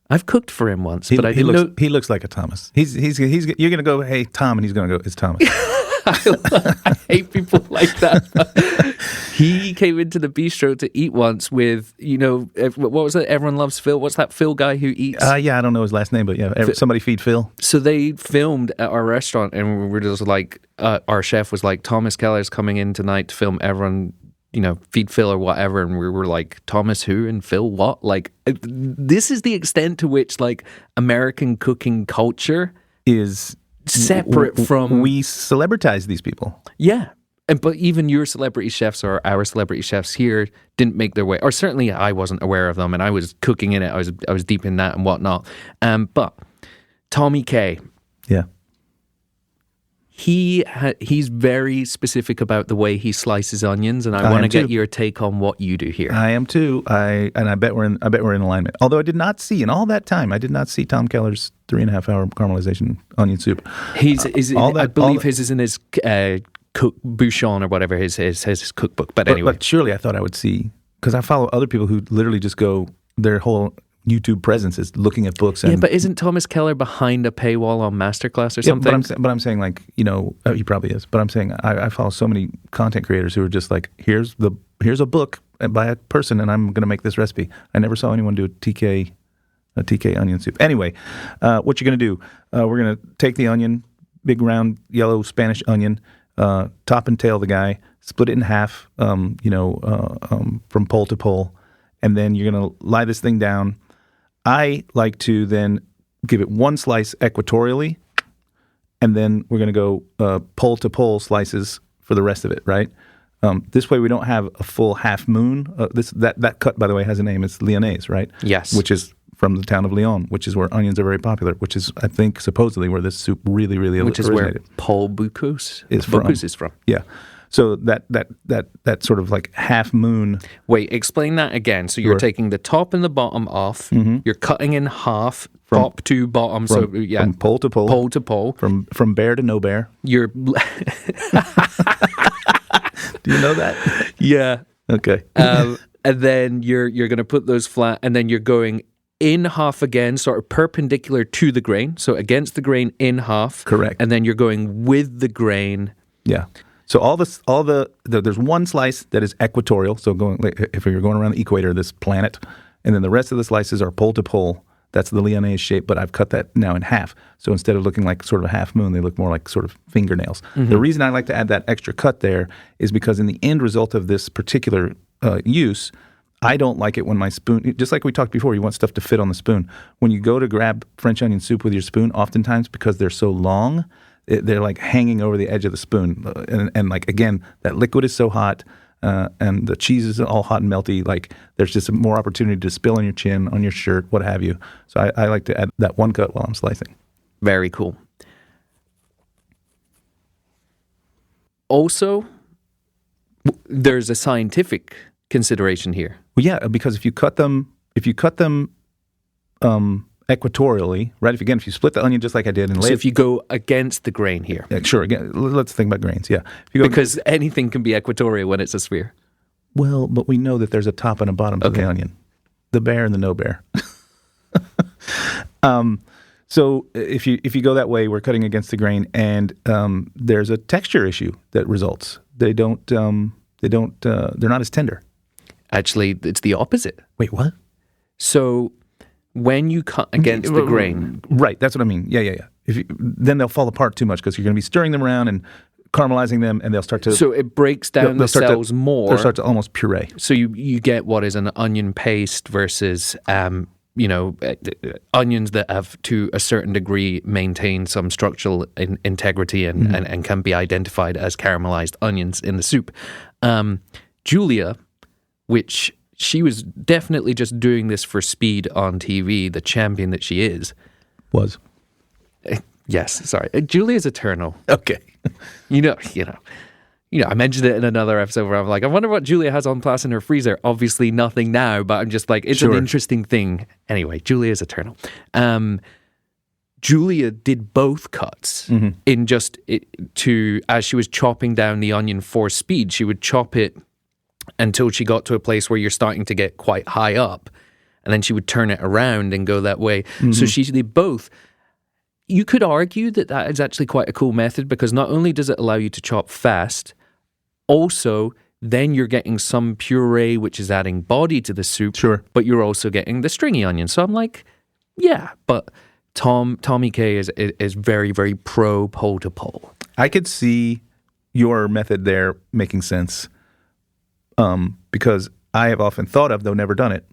I've cooked for him once, but he looks like a Thomas. You're going to go, hey, Tom, and he's going to go, it's Thomas. I hate people like that. He came into the bistro to eat once with, what was it? Everyone Loves Phil. What's that Phil guy who eats? Yeah, I don't know his last name, but yeah, somebody feed Phil. So they filmed at our restaurant, and we were just like, our chef was like, Thomas Keller's coming in tonight to film Everyone, feed Phil or whatever. And we were like, Thomas who and Phil what? Like, this is the extent to which like American cooking culture is separate from... We celebritize these people. Yeah. But even your celebrity chefs or our celebrity chefs here didn't make their way, or certainly I wasn't aware of them, and I was cooking in it. I was deep in that and whatnot. But Tommy K, yeah, he's very specific about the way he slices onions, and I want to get your take on what you do here. I am too. I bet we're in alignment. Although I did not see in all that time, Tom Keller's 3.5 hour caramelization onion soup. I believe his is in his. Cook Bouchon or whatever his cookbook. But anyway. But surely I thought I would see, because I follow other people who literally just go, their whole YouTube presence is looking at books. Yeah, but isn't Thomas Keller behind a paywall on Masterclass or something? But I'm saying like, he probably is. But I'm saying I follow so many content creators who are just like, here's a book by a person and I'm going to make this recipe. I never saw anyone do a TK onion soup. Anyway, what you're going to do, we're going to take the onion, big round yellow Spanish onion, top and tail the guy, split it in half, from pole to pole, and then you're going to lie this thing down. I like to then give it one slice equatorially, and then we're going to go pole to pole slices for the rest of it, right? This way we don't have a full half moon. That cut, by the way, has a name. It's Lyonnaise, right? Yes. Which is from the town of Lyon, which is where onions are very popular, which is, I think, supposedly where this soup really, really which originated. Is where Paul Bocuse is from. Yeah. So that sort of like half moon. Wait, explain that again. So you're taking the top and the bottom off. Mm-hmm. You're cutting in half, top to bottom. From pole to pole. Pole to pole. From bear to no bear. You're... Do you know that? Yeah. Okay. And then you're going to put those flat, and then you're going in half again, sort of perpendicular to the grain. So against the grain in half. Correct. And then you're going with the grain. Yeah. So there's one slice that is equatorial. So if you're going around the equator of this planet, and then the rest of the slices are pole to pole. That's the Lyonnaise shape, but I've cut that now in half. So instead of looking like sort of a half moon, they look more like sort of fingernails. Mm-hmm. The reason I like to add that extra cut there is because in the end result of this particular use, I don't like it when my spoon, just like we talked before, you want stuff to fit on the spoon. When you go to grab French onion soup with your spoon, oftentimes because they're so long, they're like hanging over the edge of the spoon. And like, again, that liquid is so hot and the cheese is all hot and melty. Like there's just more opportunity to spill on your chin, on your shirt, what have you. So I like to add that one cut while I'm slicing. Very cool. Also, there's a scientific consideration here. Well, yeah, because if you cut them equatorially, right? If you split the onion just like I did and if you go against the grain here. Yeah, sure. Again, let's think about grains. Yeah. Because anything can be equatorial when it's a sphere. Well, but we know that there's a top and a bottom to the onion. The bear and the no bear. So if you go that way, we're cutting against the grain, and there's a texture issue that results. They're not as tender. Actually, it's the opposite. Wait, what? So when you cut against the grain, right? That's what I mean. Yeah. Then they'll fall apart too much because you're going to be stirring them around and caramelizing them, and they'll start to. So it breaks down the cells more. They'll start to almost puree. So you get what is an onion paste versus onions that have to a certain degree maintained some structural integrity and can be identified as caramelized onions in the soup. Julia, which she was definitely just doing this for speed on TV, the champion that she is. Was. Yes, sorry. Julia's eternal. Okay. You know, I mentioned it in another episode where I'm like, I wonder what Julia has on plus in her freezer. Obviously nothing now, but I'm just like, it's an interesting thing. Anyway, Julia's eternal. Julia did both cuts in as she was chopping down the onion for speed. She would chop it until she got to a place where you're starting to get quite high up, and then she would turn it around and go that way. Mm-hmm. So she did both. You could argue that is actually quite a cool method because not only does it allow you to chop fast, also then you're getting some puree, which is adding body to the soup. Sure. But you're also getting the stringy onion. So I'm like, yeah, but Tommy K is very, very pro pole to pole. I could see your method there making sense because I have often thought of, though never done it,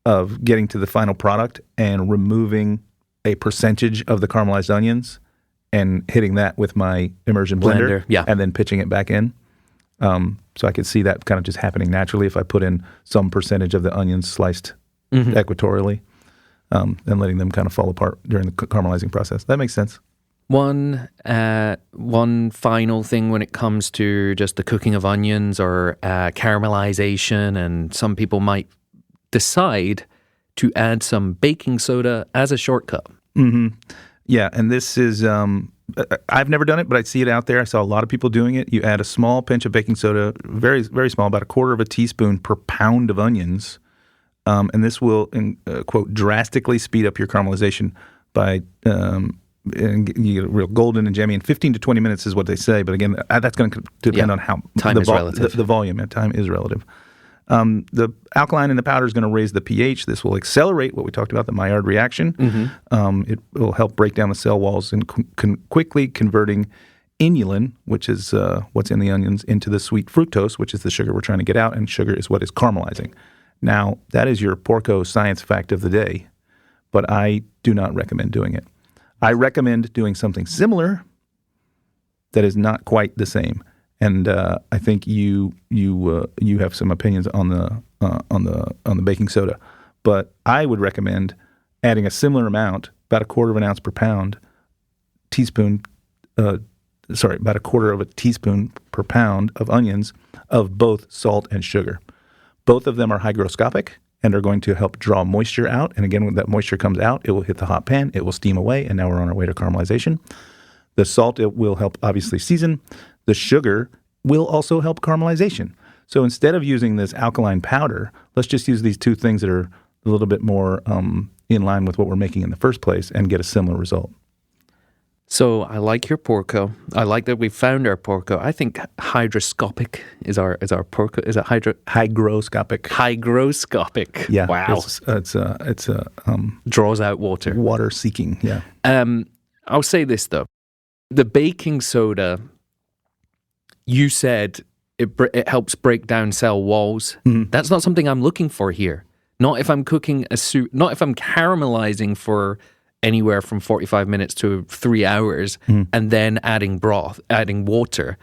of getting to the final product and removing a percentage of the caramelized onions and hitting that with my immersion blender, yeah, and then pitching it back in. So I could see that kind of just happening naturally if I put in some percentage of the onions sliced equatorially and letting them kind of fall apart during the caramelizing process. That makes sense. One final thing when it comes to just the cooking of onions or caramelization, and some people might decide to add some baking soda as a shortcut. Mm-hmm. Yeah, and this is, I've never done it, but I see it out there. I saw a lot of people doing it. You add a small pinch of baking soda, very, very small, about a quarter of a teaspoon per pound of onions, and this will, quote, drastically speed up your caramelization by, and you get real golden and jammy in 15 to 20 minutes is what they say. But again, that's going to depend on how time is relative. The volume and time is relative. The alkaline in the powder is going to raise the pH. This will accelerate what we talked about, the Maillard reaction. It will help break down the cell walls and quickly converting inulin, which is what's in the onions, into the sweet fructose, which is the sugar we're trying to get out, and sugar is what is caramelizing. Now, that is your Porco science fact of the day, but I do not recommend doing it. I recommend doing something similar that is not quite the same. And I think you have some opinions on the baking soda, but I would recommend adding a similar amount, about a quarter of an ounce per pound, about a quarter of a teaspoon per pound of onions of both salt and sugar. Both of them are hygroscopic and are going to help draw moisture out. And again, when that moisture comes out, it will hit the hot pan, it will steam away, and now we're on our way to caramelization. The salt, it will help obviously season. The sugar will also help caramelization. So instead of using this alkaline powder, let's just use these two things that are a little bit more in line with what we're making in the first place and get a similar result. So I like your Porco. I like that we found our Porco. I think hygroscopic is our Porco. Is it hygroscopic? Hygroscopic. Yeah. Wow. It's draws out water. Water seeking. Yeah. I'll say this though, the baking soda. You said it helps break down cell walls. Mm-hmm. That's not something I'm looking for here. Not if I'm cooking a soup. Not if I'm caramelizing for anywhere from 45 minutes to 3 hours and then adding broth, adding water.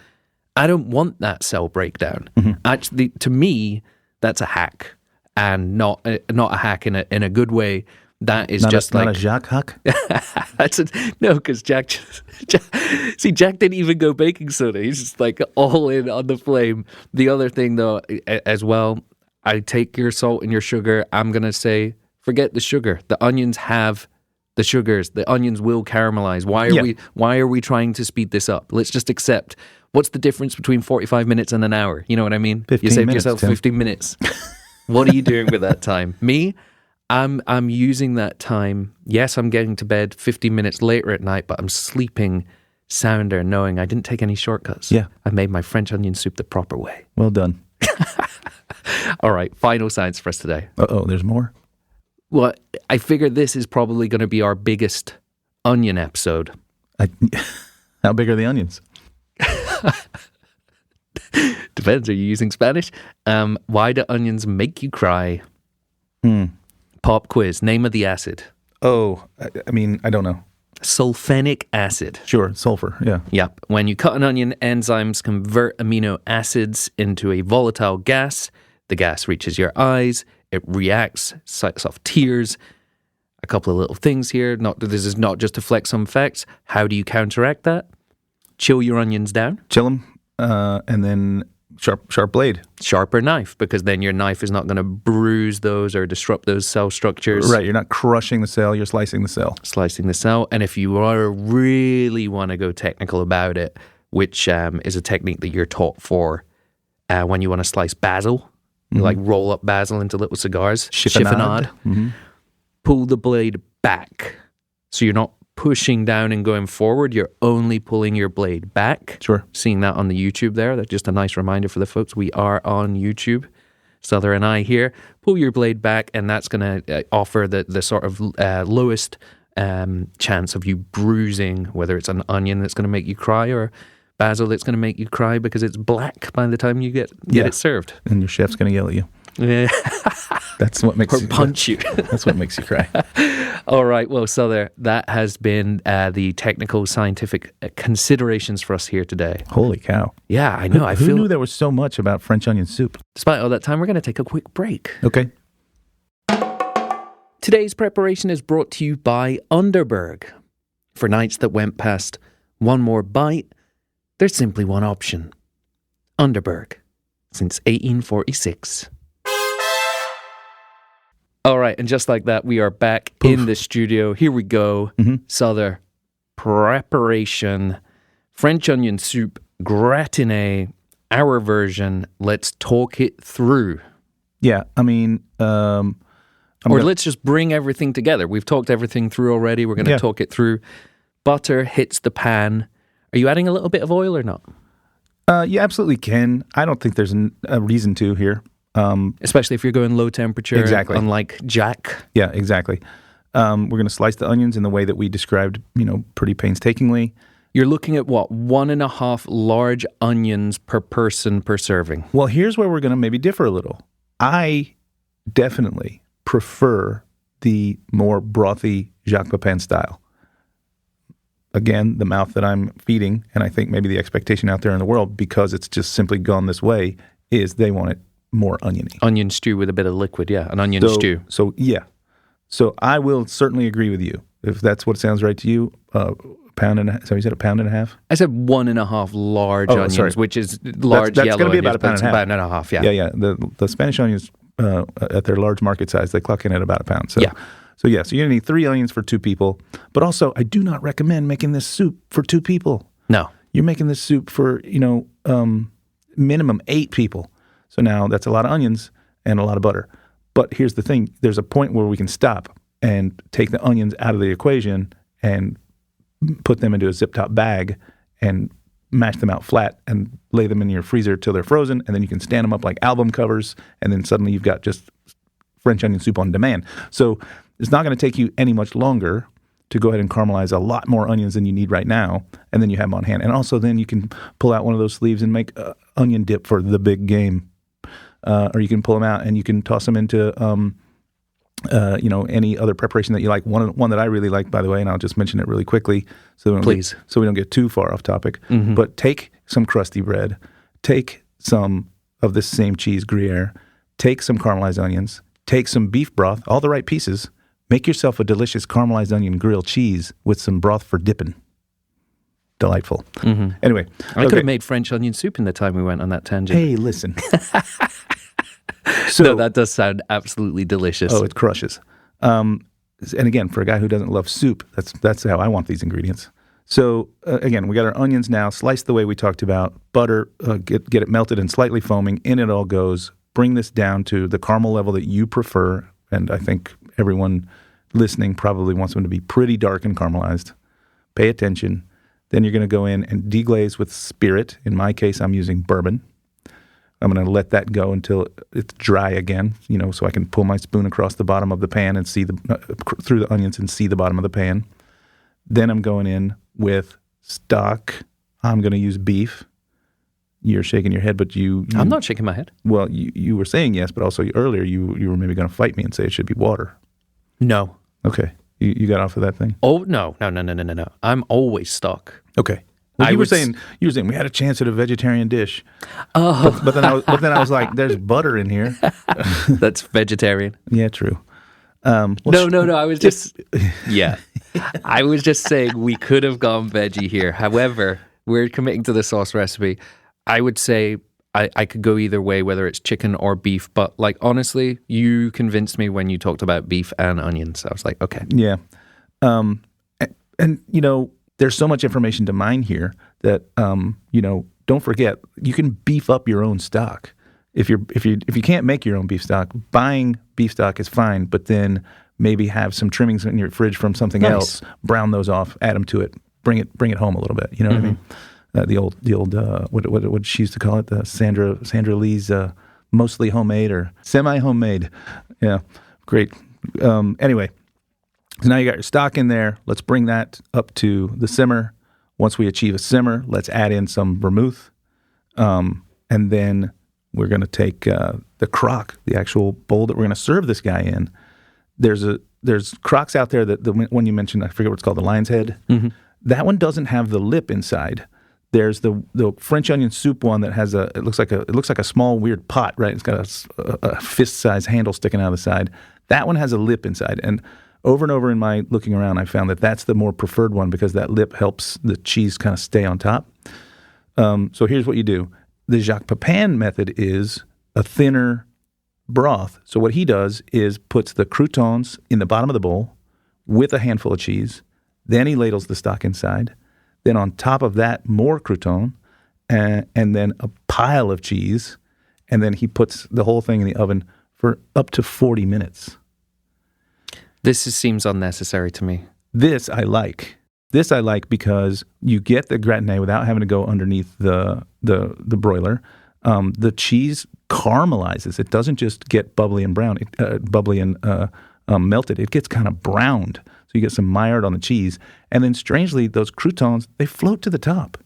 I don't want that cell breakdown. Actually, to me, that's a hack, and not a hack in a good way. That is not a Jacques hack. No, because Jack didn't even go baking soda. He's just like all in on the flame. The other thing, though, as well, I take your salt and your sugar. I'm gonna say, forget the sugar. The onions have the sugars. The onions will caramelize. Why are we trying to speed this up? Let's just accept. What's the difference between 45 minutes and an hour? You know what I mean? 15 you saved minutes, yourself Tim. 15 minutes. What are you doing with that time? Me? I'm using that time. Yes, I'm getting to bed 15 minutes later at night, but I'm sleeping sounder knowing I didn't take any shortcuts. Yeah. I made my French onion soup the proper way. Well done. All right, final science for us today. Uh-oh, there's more? Well, I figured this is probably going to be our biggest onion episode. How big are the onions? Depends. Are you using Spanish? Why do onions make you cry? Pop quiz. Name of the acid. Oh, I mean, I don't know. Sulfenic acid. Sure, sulfur, yeah. Yep. When you cut an onion, enzymes convert amino acids into a volatile gas. The gas reaches your eyes. It reacts, sucks off tears. A couple of little things here. This is not just to flex some facts. How do you counteract that? Chill your onions down. Chill them, and then sharp blade. Sharper knife, because then your knife is not going to bruise those or disrupt those cell structures. Right, you're not crushing the cell, you're slicing the cell. Slicing the cell. And if you really want to go technical about it, which is a technique that you're taught for when you want to slice basil, you like roll up basil into little cigars. Chiffonade. Mm-hmm. Pull the blade back. So you're not pushing down and going forward, you're only pulling your blade back. Sure. Seeing that on the YouTube there, that's just a nice reminder for the folks. We are on YouTube. Souther and I here. Pull your blade back, and that's going to offer the sort of lowest chance of you bruising, whether it's an onion that's going to make you cry or basil that's going to make you cry because it's black by the time you get it served. And your chef's going to yell at you. Yeah. That's what makes or punch you. That's what makes you cry. All right. Well, Souther, that has been the technical, scientific considerations for us here today. Holy cow. Yeah, I know. Who knew there was so much about French onion soup? Despite all that time, we're going to take a quick break. Okay. Today's preparation is brought to you by Underberg. For nights that went past one more bite, there's simply one option. Underberg. Since 1846. All right, and just like that, we are back in the studio. Here we go. Souther, preparation, French onion soup, gratinee, our version. Let's talk it through. Yeah, I mean... let's just bring everything together. We've talked everything through already. We're going to talk it through. Butter hits the pan. Are you adding a little bit of oil or not? You absolutely can. I don't think there's a reason to here. Especially if you're going low temperature, exactly. Unlike Jack. Yeah, exactly. We're going to slice the onions in the way that we described, pretty painstakingly. You're looking at what? 1.5 large onions per person per serving. Well, here's where we're going to maybe differ a little. I definitely prefer the more brothy Jacques Pépin style. Again, the mouth that I'm feeding, and I think maybe the expectation out there in the world, because it's just simply gone this way, is they want it more oniony. Onion stew with a bit of liquid, yeah. An onion stew. So, yeah. So I will certainly agree with you. If that's what sounds right to you, pound and a half. So you said a pound and a half? I said 1.5 large onions, sorry. which is large that's yellow going to be onions, about a pound and a half. About 1.5, yeah. Yeah. The Spanish onions, at their large market size, they clock in at about a pound. So, yeah. So you're going to need 3 onions for 2 people. But also, I do not recommend making this soup for 2 people. No. You're making this soup for, minimum 8 people. So now that's a lot of onions and a lot of butter. But here's the thing. There's a point where we can stop and take the onions out of the equation and put them into a zip-top bag and mash them out flat and lay them in your freezer till they're frozen, and then you can stand them up like album covers, and then suddenly you've got just French onion soup on demand. So it's not going to take you any much longer to go ahead and caramelize a lot more onions than you need right now, and then you have them on hand. And also then you can pull out one of those sleeves and make onion dip for the big game. Or you can pull them out and you can toss them into, any other preparation that you like. One that I really like, by the way, and I'll just mention it really quickly, so we don't get too far off topic. Mm-hmm. But take some crusty bread, take some of this same cheese Gruyere, take some caramelized onions, take some beef broth, all the right pieces. Make yourself a delicious caramelized onion grilled cheese with some broth for dipping. Delightful. Mm-hmm. Anyway, I could have made French onion soup in the time we went on that tangent. Hey, listen. No, that does sound absolutely delicious. Oh, it crushes. And again, for a guy who doesn't love soup, that's how I want these ingredients. So again, we got our onions now, sliced the way we talked about. Butter, get it melted and slightly foaming. In it all goes. Bring this down to the caramel level that you prefer. And I think everyone listening probably wants them to be pretty dark and caramelized. Pay attention. Then you're going to go in and deglaze with spirit. In my case, I'm using bourbon. I'm going to let that go until it's dry again, so I can pull my spoon across the bottom of the pan and see through the onions and see the bottom of the pan. Then I'm going in with stock. I'm going to use beef. You're shaking your head, but you I'm not shaking my head. Well, you were saying yes, but also earlier you were maybe going to fight me and say it should be water. No. Okay. You got off of that thing? Oh, no. I'm always stock. Okay. Well, you were saying we had a chance at a vegetarian dish. Oh. But then I was like, there's butter in here. That's vegetarian. Yeah, true. No. I was just yeah. I was just saying we could have gone veggie here. However, we're committing to the sauce recipe. I would say I could go either way, whether it's chicken or beef. But honestly, you convinced me when you talked about beef and onions. I was like, okay. Yeah. And there's so much information to mine here that, don't forget, you can beef up your own stock. If you can't make your own beef stock, buying beef stock is fine, but then maybe have some trimmings in your fridge from something else, brown those off, add them to it, bring it home a little bit. You know what I mean? The old what she used to call it, the Sandra Lee's mostly homemade or semi-homemade. Yeah, great. Anyway, so now you got your stock in there. Let's bring that up to the simmer. Once we achieve a simmer, let's add in some vermouth, and then we're going to take the crock, the actual bowl that we're going to serve this guy in. There's crocks out there that the one you mentioned, I forget what it's called, the lion's head. That one doesn't have the lip inside. There's the French onion soup one that has it looks like a small weird pot, right? It's got a fist-sized handle sticking out of the side. That one has a lip inside, and over in my looking around, I found that that's the more preferred one because that lip helps the cheese kind of stay on top. So here's what you do. The Jacques Pépin method is a thinner broth. So what he does is puts the croutons in the bottom of the bowl with a handful of cheese. Then he ladles the stock inside. Then on top of that, more crouton, and then a pile of cheese. And then he puts the whole thing in the oven for up to 40 minutes. This seems unnecessary to me. This I like. This I like because you get the gratinee without having to go underneath the broiler. The cheese caramelizes. It doesn't just get bubbly and brown, bubbly and melted. It gets kind of browned. So you get some Maillard on the cheese. And then strangely, those croutons, they float to the top.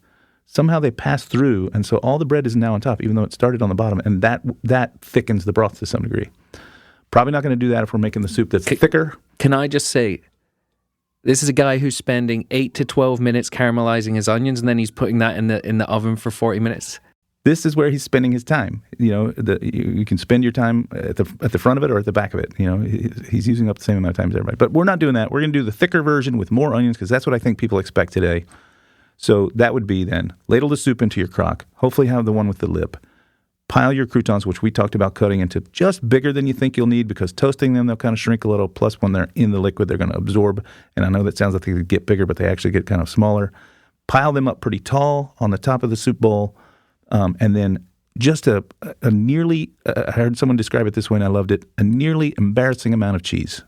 Somehow they pass through, and so all the bread is now on top, even though it started on the bottom. And that thickens the broth to some degree. Probably not going to do that if we're making the soup that's thicker. Can I just say, this is a guy who's spending 8 to 12 minutes caramelizing his onions, and then he's putting that in the oven for 40 minutes. This is where he's spending his time. You know, you can spend your time at the front of it or at the back of it. You know, he's using up the same amount of time as everybody. But we're not doing that. We're going to do the thicker version with more onions because that's what I think people expect today. So that would be then ladle the soup into your crock. Hopefully have the one with the lip. Pile your croutons, which we talked about cutting into just bigger than you think you'll need because toasting them, they'll kind of shrink a little. Plus, when they're in the liquid, they're going to absorb. And I know that sounds like they get bigger, but they actually get kind of smaller. Pile them up pretty tall on the top of the soup bowl. And then just a nearly, I heard someone describe it this way and I loved it, a nearly embarrassing amount of cheese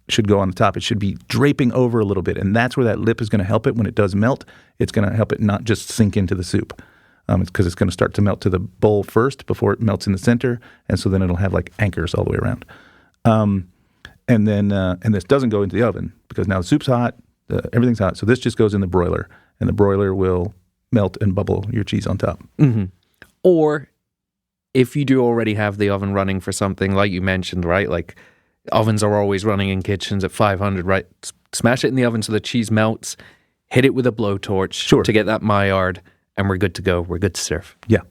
should go on the top. It should be draping over a little bit. And that's where that lip is going to help it. When it does melt, it's going to help it not just sink into the soup. It's because it's going to start to melt to the bowl first before it melts in the center. And so then it'll have like anchors all the way around. And this doesn't go into the oven because now the soup's hot, everything's hot. So this just goes in the broiler and the broiler will melt and bubble your cheese on top. Mm-hmm. Or if you do already have the oven running for something like you mentioned, right? Like ovens are always running in kitchens at 500, right? Smash it in the oven so the cheese melts, hit it with a blowtorch to get that Maillard, and we're good to go. We're good to serve. Yeah.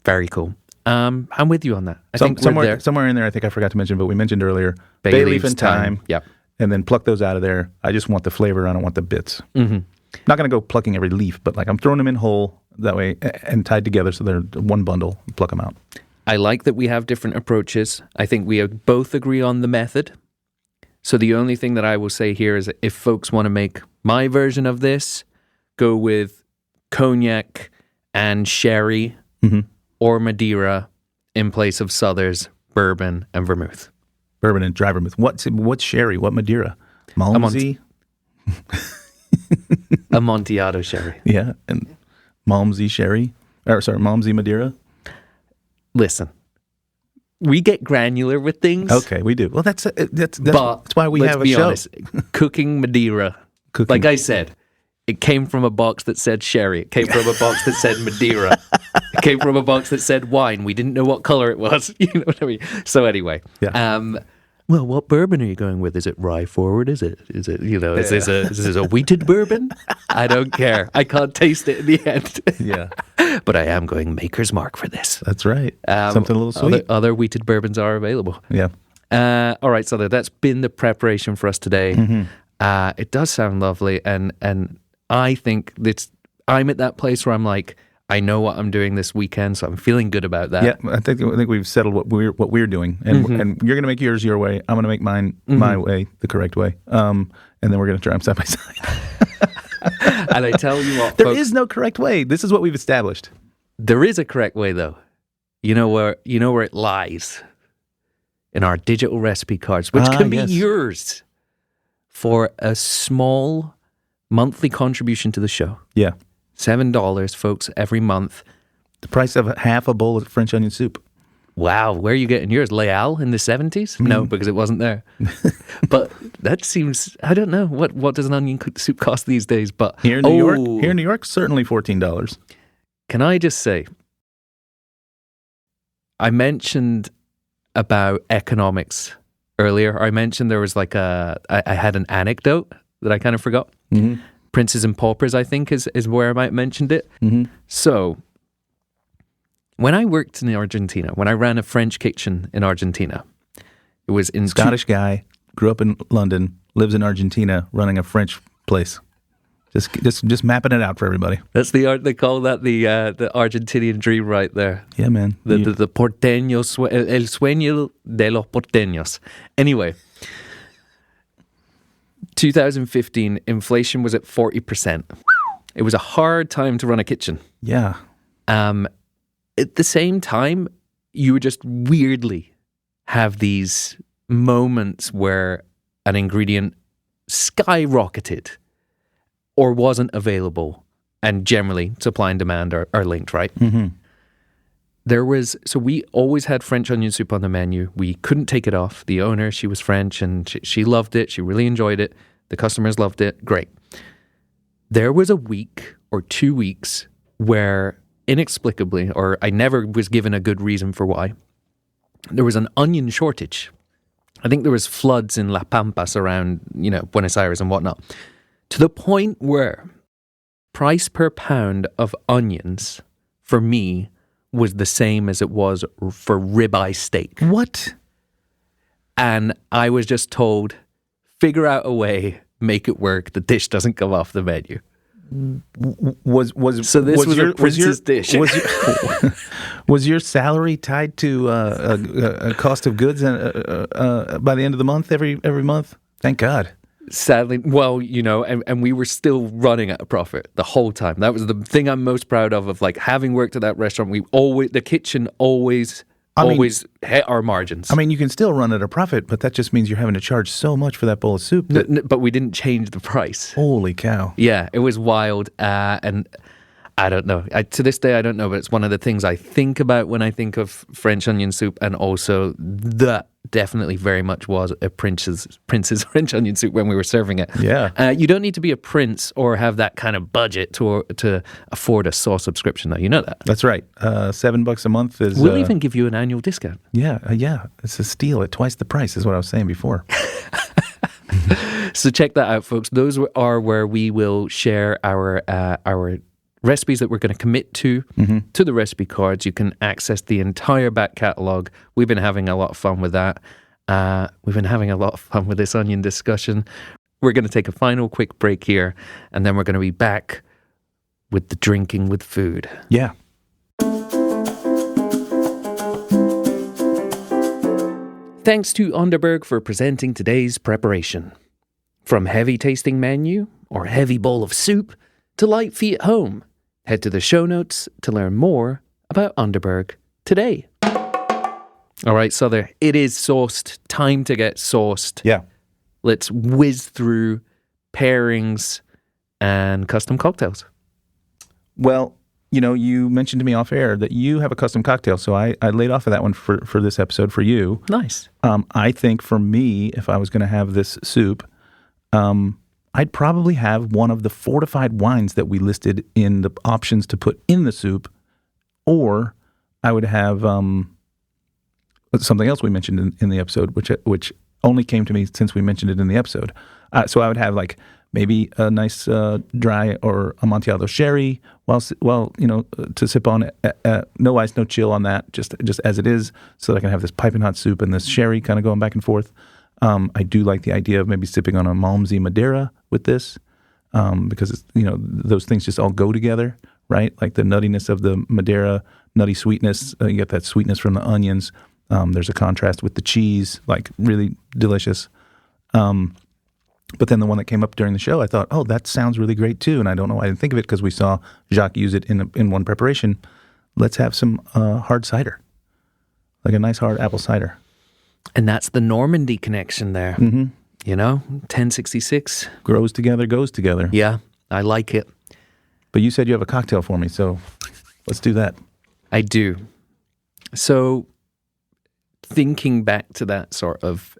Very cool. I'm with you on that. I think somewhere in there, I think I forgot to mention, but we mentioned earlier, bay leaf and thyme. Yep. And then pluck those out of there. I just want the flavor. I don't want the bits. Mm-hmm. Not going to go plucking every leaf, but like I'm throwing them in whole that way and tied together so they're one bundle. Pluck them out. I like that we have different approaches. I think we both agree on the method. So the only thing that I will say here is that if folks want to make my version of this, go with cognac and sherry or Madeira in place of Souther's bourbon and vermouth. Bourbon and dry vermouth. What's sherry? What Madeira? Malmsey? Amontillado sherry. Yeah, and Malmsey sherry. Malmsey Madeira. Listen, we get granular with things. Okay, we do. Well, that's why we have a show. Honest, cooking Madeira. Like I said, it came from a box that said sherry. It came from a box that said Madeira. It came from a box that said wine. We didn't know what color it was. You know what I mean? So anyway, well, what bourbon are you going with? Is it rye forward? Is it? Is this a wheated bourbon? I don't care. I can't taste it in the end. Yeah. But I am going Maker's Mark for this. That's right. Something a little sweet. Other wheated bourbons are available. Yeah. All right, so that's been the preparation for us today. Mm-hmm. It does sound lovely, and I think I'm at that place where I'm like, I know what I'm doing this weekend, so I'm feeling good about that. Yeah, I think we've settled what we're doing, and and you're going to make yours your way. I'm going to make mine my way, the correct way, and then we're going to try them side by side. And I tell you what, there is no correct way. This is what we've established. There is a correct way, though. You know where it lies. in our digital recipe cards, which can be yes. yours for a small monthly contribution to the show. Yeah. $7, folks, every month. The price of half a bowl of French onion soup. Wow, where are you getting yours? Leal in the 70s? No, because it wasn't there. But that seems, I don't know, what does an onion soup cost these days? But Here in New York, certainly $14. Can I just say, I mentioned about economics earlier. I mentioned there was I had an anecdote that I kind of forgot. Mm-hmm. Princes and Paupers, I think, is where I might have mentioned it. Mm-hmm. So, when I worked in Argentina, when I ran a French kitchen in Argentina, it was in Scottish guy, grew up in London, lives in Argentina, running a French place. Just mapping it out for everybody. That's the art. They call that the Argentinian dream, right there. Yeah, man. The porteños, el sueño de los porteños. Anyway, 2015, inflation was at 40%. It was a hard time to run a kitchen. Yeah. At the same time, you would just weirdly have these moments where an ingredient skyrocketed or wasn't available, and generally supply and demand are linked, right? Mm-hmm. So we always had French onion soup on the menu. We couldn't take it off. The owner, she was French and she loved it. She really enjoyed it. The customers loved it. Great. There was a week or 2 weeks where inexplicably, or I never was given a good reason for why, there was an onion shortage. I think there was floods in La Pampas around, Buenos Aires and whatnot, to the point where price per pound of onions for me was the same as it was for ribeye steak. What? And I was just told, figure out a way, make it work. The dish doesn't come off the menu. So this was a prince's dish. Was your salary tied to a cost of goods by the end of the month every month? Thank God. Sadly, well, and we were still running at a profit the whole time. That was the thing I'm most proud of having worked at that restaurant. The kitchen always hit our margins. I mean, you can still run at a profit, but that just means you're having to charge so much for that bowl of soup. But we didn't change the price. Holy cow. Yeah, it was wild. And I don't know. To this day, I don't know, but it's one of the things I think about when I think of French onion soup, and also that definitely very much was a prince's French onion soup when we were serving it. Yeah. You don't need to be a prince or have that kind of budget to afford a sauce subscription, though. You know that. That's right. $7 a month is... We'll even give you an annual discount. Yeah. It's a steal at twice the price is what I was saying before. So check that out, folks. Those are where we will share our recipes that we're going to commit to the recipe cards. You can access the entire back catalogue. We've been having a lot of fun with that. We've been having a lot of fun with this onion discussion. We're going to take a final quick break here, and then we're going to be back with the drinking with food. Yeah. Thanks to Underberg for presenting today's preparation. From heavy tasting menu or heavy bowl of soup to light fee at home, head to the show notes to learn more about Underberg today. All right, Souther, it is sauced. Time to get sauced. Yeah. Let's whiz through pairings and custom cocktails. Well, you mentioned to me off air that you have a custom cocktail, so I laid off of that one for this episode for you. Nice. I think for me, if I was going to have this soup, I'd probably have one of the fortified wines that we listed in the options to put in the soup, or I would have something else we mentioned in the episode, which only came to me since we mentioned it in the episode. So I would have maybe a nice dry or Amontillado sherry, while to sip on. No ice, no chill on that, just as it is, so that I can have this piping hot soup and this sherry kind of going back and forth. I do like the idea of maybe sipping on a Malmsey Madeira with this, because it's, those things just all go together, right? Like the nuttiness of the Madeira, nutty sweetness. You get that sweetness from the onions. There's a contrast with the cheese, really delicious. But then the one that came up during the show, I thought, oh, that sounds really great too. And I don't know why I didn't think of it, because we saw Jacques use it in one preparation. Let's have some hard cider, like a nice hard apple cider. And that's the Normandy connection there. Mm-hmm. 1066. Grows together, goes together. Yeah, I like it. But you said you have a cocktail for me, so let's do that. I do. So thinking back to that sort of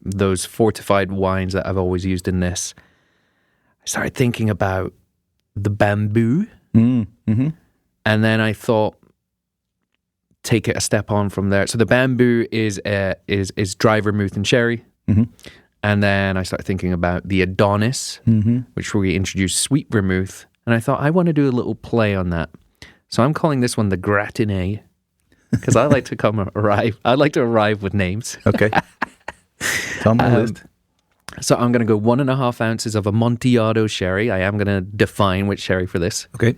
those fortified wines that I've always used in this, I started thinking about the bamboo. Mm-hmm. And then I thought, take it a step on from there. So the bamboo is dry vermouth and sherry. Mm-hmm. And then I started thinking about the Adonis, which we introduced sweet vermouth. And I thought, I want to do a little play on that. So I'm calling this one the Gratinee, because I like to arrive with names. Okay. It's on my list. So I'm going to go 1.5 ounces of Amontillado sherry. I am going to define which sherry for this. Okay.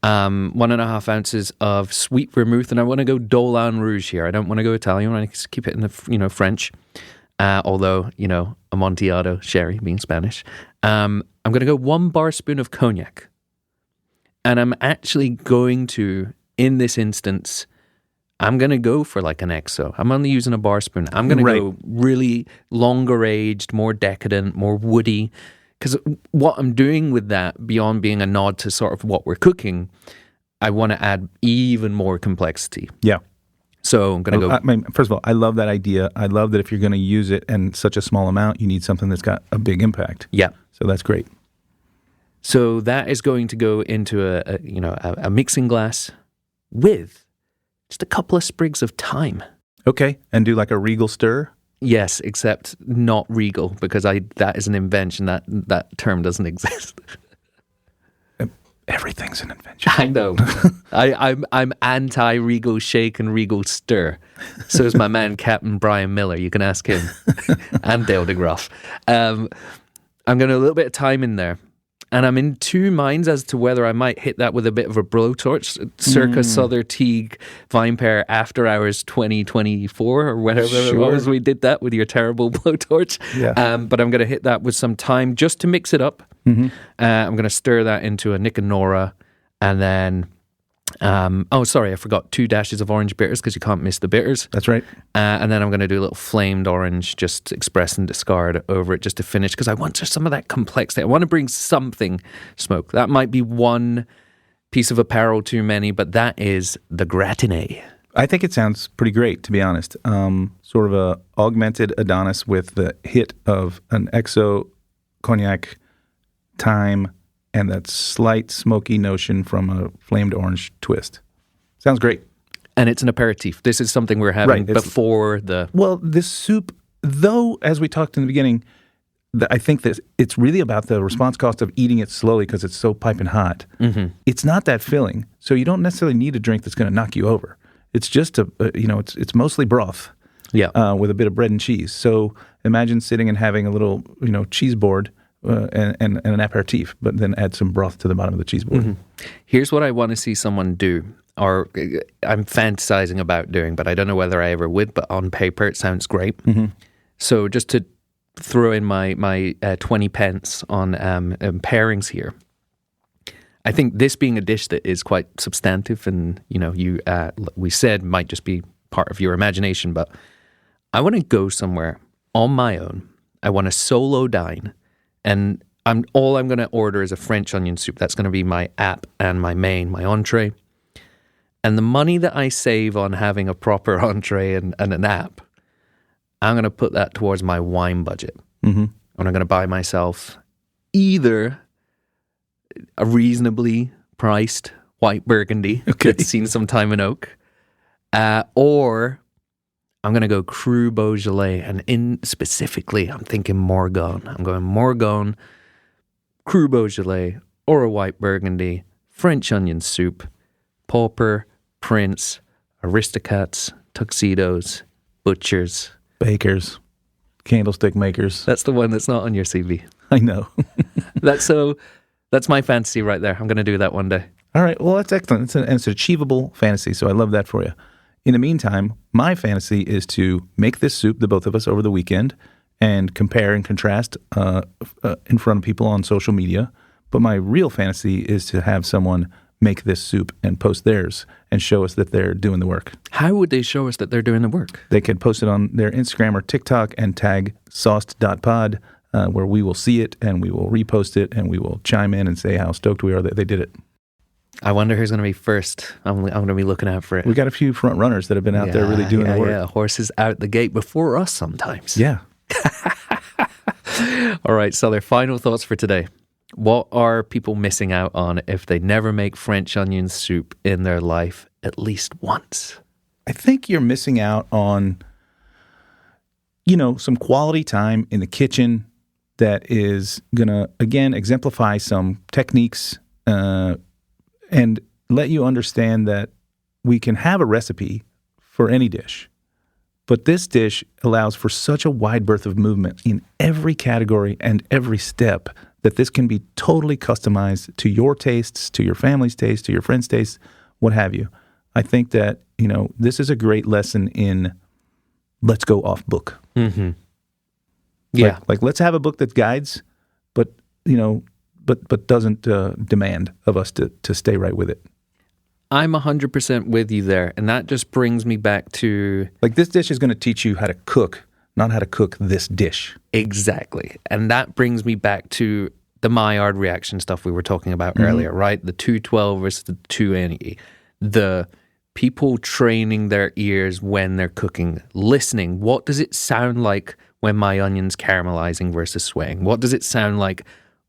1.5 ounces of sweet vermouth, and I want to go Dolin Rouge here. I don't want to go Italian. I just keep it in the French. Although Amontillado sherry being Spanish. I'm going to go 1 barspoon of cognac, and I'm actually going to, in this instance, I'm going to go for like an XO. I'm only using a barspoon. I'm going to go really longer aged, more decadent, more woody. Because what I'm doing with that, beyond being a nod to sort of what we're cooking, I want to add even more complexity. Yeah. So I'm going to go... first of all, I love that idea. I love that if you're going to use it in such a small amount, you need something that's got a big impact. Yeah. So that's great. So that is going to go into a mixing glass with just a couple of sprigs of thyme. Okay. And do like a regal stir? Yes, except not regal, because that is an invention. That term doesn't exist. Everything's an invention. I know. I'm anti-regal shake and regal stir. So is my man Captain Brian Miller. You can ask him. And Dale DeGroff. I'm going to a little bit of thyme in there. And I'm in two minds as to whether I might hit that with a bit of a blowtorch, circa Souther Teague Vine Pair After Hours 2024 or whatever it was. We did that with your terrible blowtorch. Yeah. But I'm going to hit that with some thyme just to mix it up. Mm-hmm. I'm going to stir that into a Nick and Nora. And then, I forgot 2 dashes of orange bitters because you can't miss the bitters. That's right. And then I'm going to do a little flamed orange, just express and discard over it just to finish, because I want just some of that complexity. I want to bring something smoke. That might be one piece of apparel too many, but that is the Gratinee. I think it sounds pretty great, to be honest. Sort of a augmented Adonis with the hit of an XO Cognac, thyme, and that slight smoky notion from a flamed orange twist. Sounds great. And it's an aperitif. This is something we're having before the... Well, this soup, though, as we talked in the beginning, I think that it's really about the response cost of eating it slowly because it's so piping hot. Mm-hmm. It's not that filling, so you don't necessarily need a drink that's going to knock you over. It's just it's mostly broth, with a bit of bread and cheese. So imagine sitting and having a little, cheese board and an aperitif, but then add some broth to the bottom of the cheese board. Mm-hmm. Here's what I want to see someone do, or I'm fantasizing about doing, but I don't know whether I ever would. But on paper, it sounds great. Mm-hmm. So just to throw in my 20 pence on pairings here. I think this being a dish that is quite substantive and, we said might just be part of your imagination, but I want to go somewhere on my own. I want to solo dine, and all I'm going to order is a French onion soup. That's going to be my app and my entree. And the money that I save on having a proper entree and an app, I'm going to put that towards my wine budget. Mm-hmm. And I'm going to buy myself either a reasonably priced white Burgundy that's seen some time in oak, or I'm going to go Cru Beaujolais, and specifically, I'm thinking Morgon. I'm going Morgon, Cru Beaujolais, or a white Burgundy, French onion soup, pauper, prince, aristocrats, tuxedos, butchers, bakers, candlestick makers. That's the one that's not on your CV. I know. That's my fantasy right there. I'm going to do that one day. All right. Well, that's excellent. It's an achievable fantasy, so I love that for you. In the meantime, my fantasy is to make this soup, the both of us, over the weekend and compare and contrast in front of people on social media. But my real fantasy is to have someone make this soup and post theirs and show us that they're doing the work. How would they show us that they're doing the work? They could post it on their Instagram or TikTok and tag sauced.pod, where we will see it and we will repost it and we will chime in and say how stoked we are that they did it. I wonder who's going to be first. I'm going to be looking out for it. We got a few front runners that have been out there really doing the work. Yeah, horses out the gate before us sometimes. Yeah. All right, so their final thoughts for today. What are people missing out on if they never make French onion soup in their life at least once? I think you're missing out on, some quality time in the kitchen that is going to, again, exemplify some techniques and let you understand that we can have a recipe for any dish. But this dish allows for such a wide berth of movement in every category and every step that this can be totally customized to your tastes, to your family's taste, to your friends' taste, what have you. I think that, this is a great lesson in let's go off book. Mm-hmm. Yeah. Like let's have a book that guides, but doesn't demand of us to stay right with it. I'm 100% with you there. And that just brings me back to... Like this dish is going to teach you how to cook, not how to cook this dish. Exactly. And that brings me back to the Maillard reaction stuff we were talking about earlier, right? The 212 versus the 280. The people training their ears when they're cooking, listening. What does it sound like when my onion's caramelizing versus swaying? What does it sound like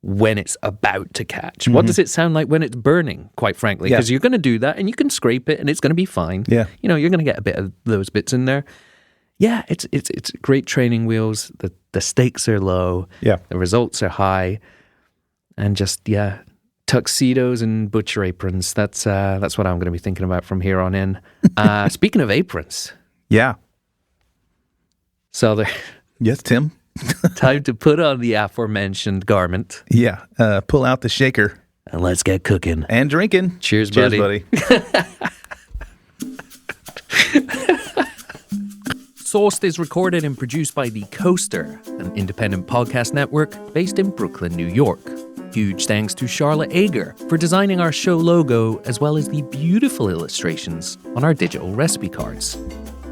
when it's about to catch? What does it sound like when it's burning, quite frankly? Because you're going to do that and you can scrape it and it's going to be fine. Yeah. You're going to get a bit of those bits in there. Yeah, it's great training wheels. The stakes are low. Yeah. The results are high. And just, tuxedos and butcher aprons. That's what I'm going to be thinking about from here on in. Speaking of aprons. Yeah. So there... Yes, Tim? Time to put on the aforementioned garment. Yeah. Pull out the shaker. And let's get cooking. And drinking. Cheers, buddy. Sourced is recorded and produced by The Coaster, an independent podcast network based in Brooklyn, New York. Huge thanks to Charlotte Ager for designing our show logo, as well as the beautiful illustrations on our digital recipe cards.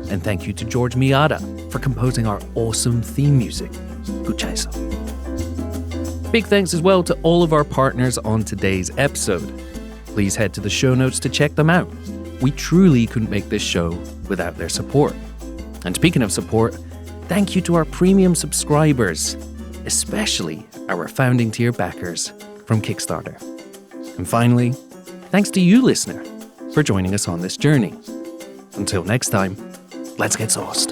And thank you to George Miata for composing our awesome theme music. Escucha eso. Big thanks as well to all of our partners on today's episode. Please head to the show notes to check them out. We truly couldn't make this show without their support. And speaking of support, thank you to our premium subscribers, especially our founding tier backers from Kickstarter. And finally, thanks to you, listener, for joining us on this journey. Until next time, let's get sauced.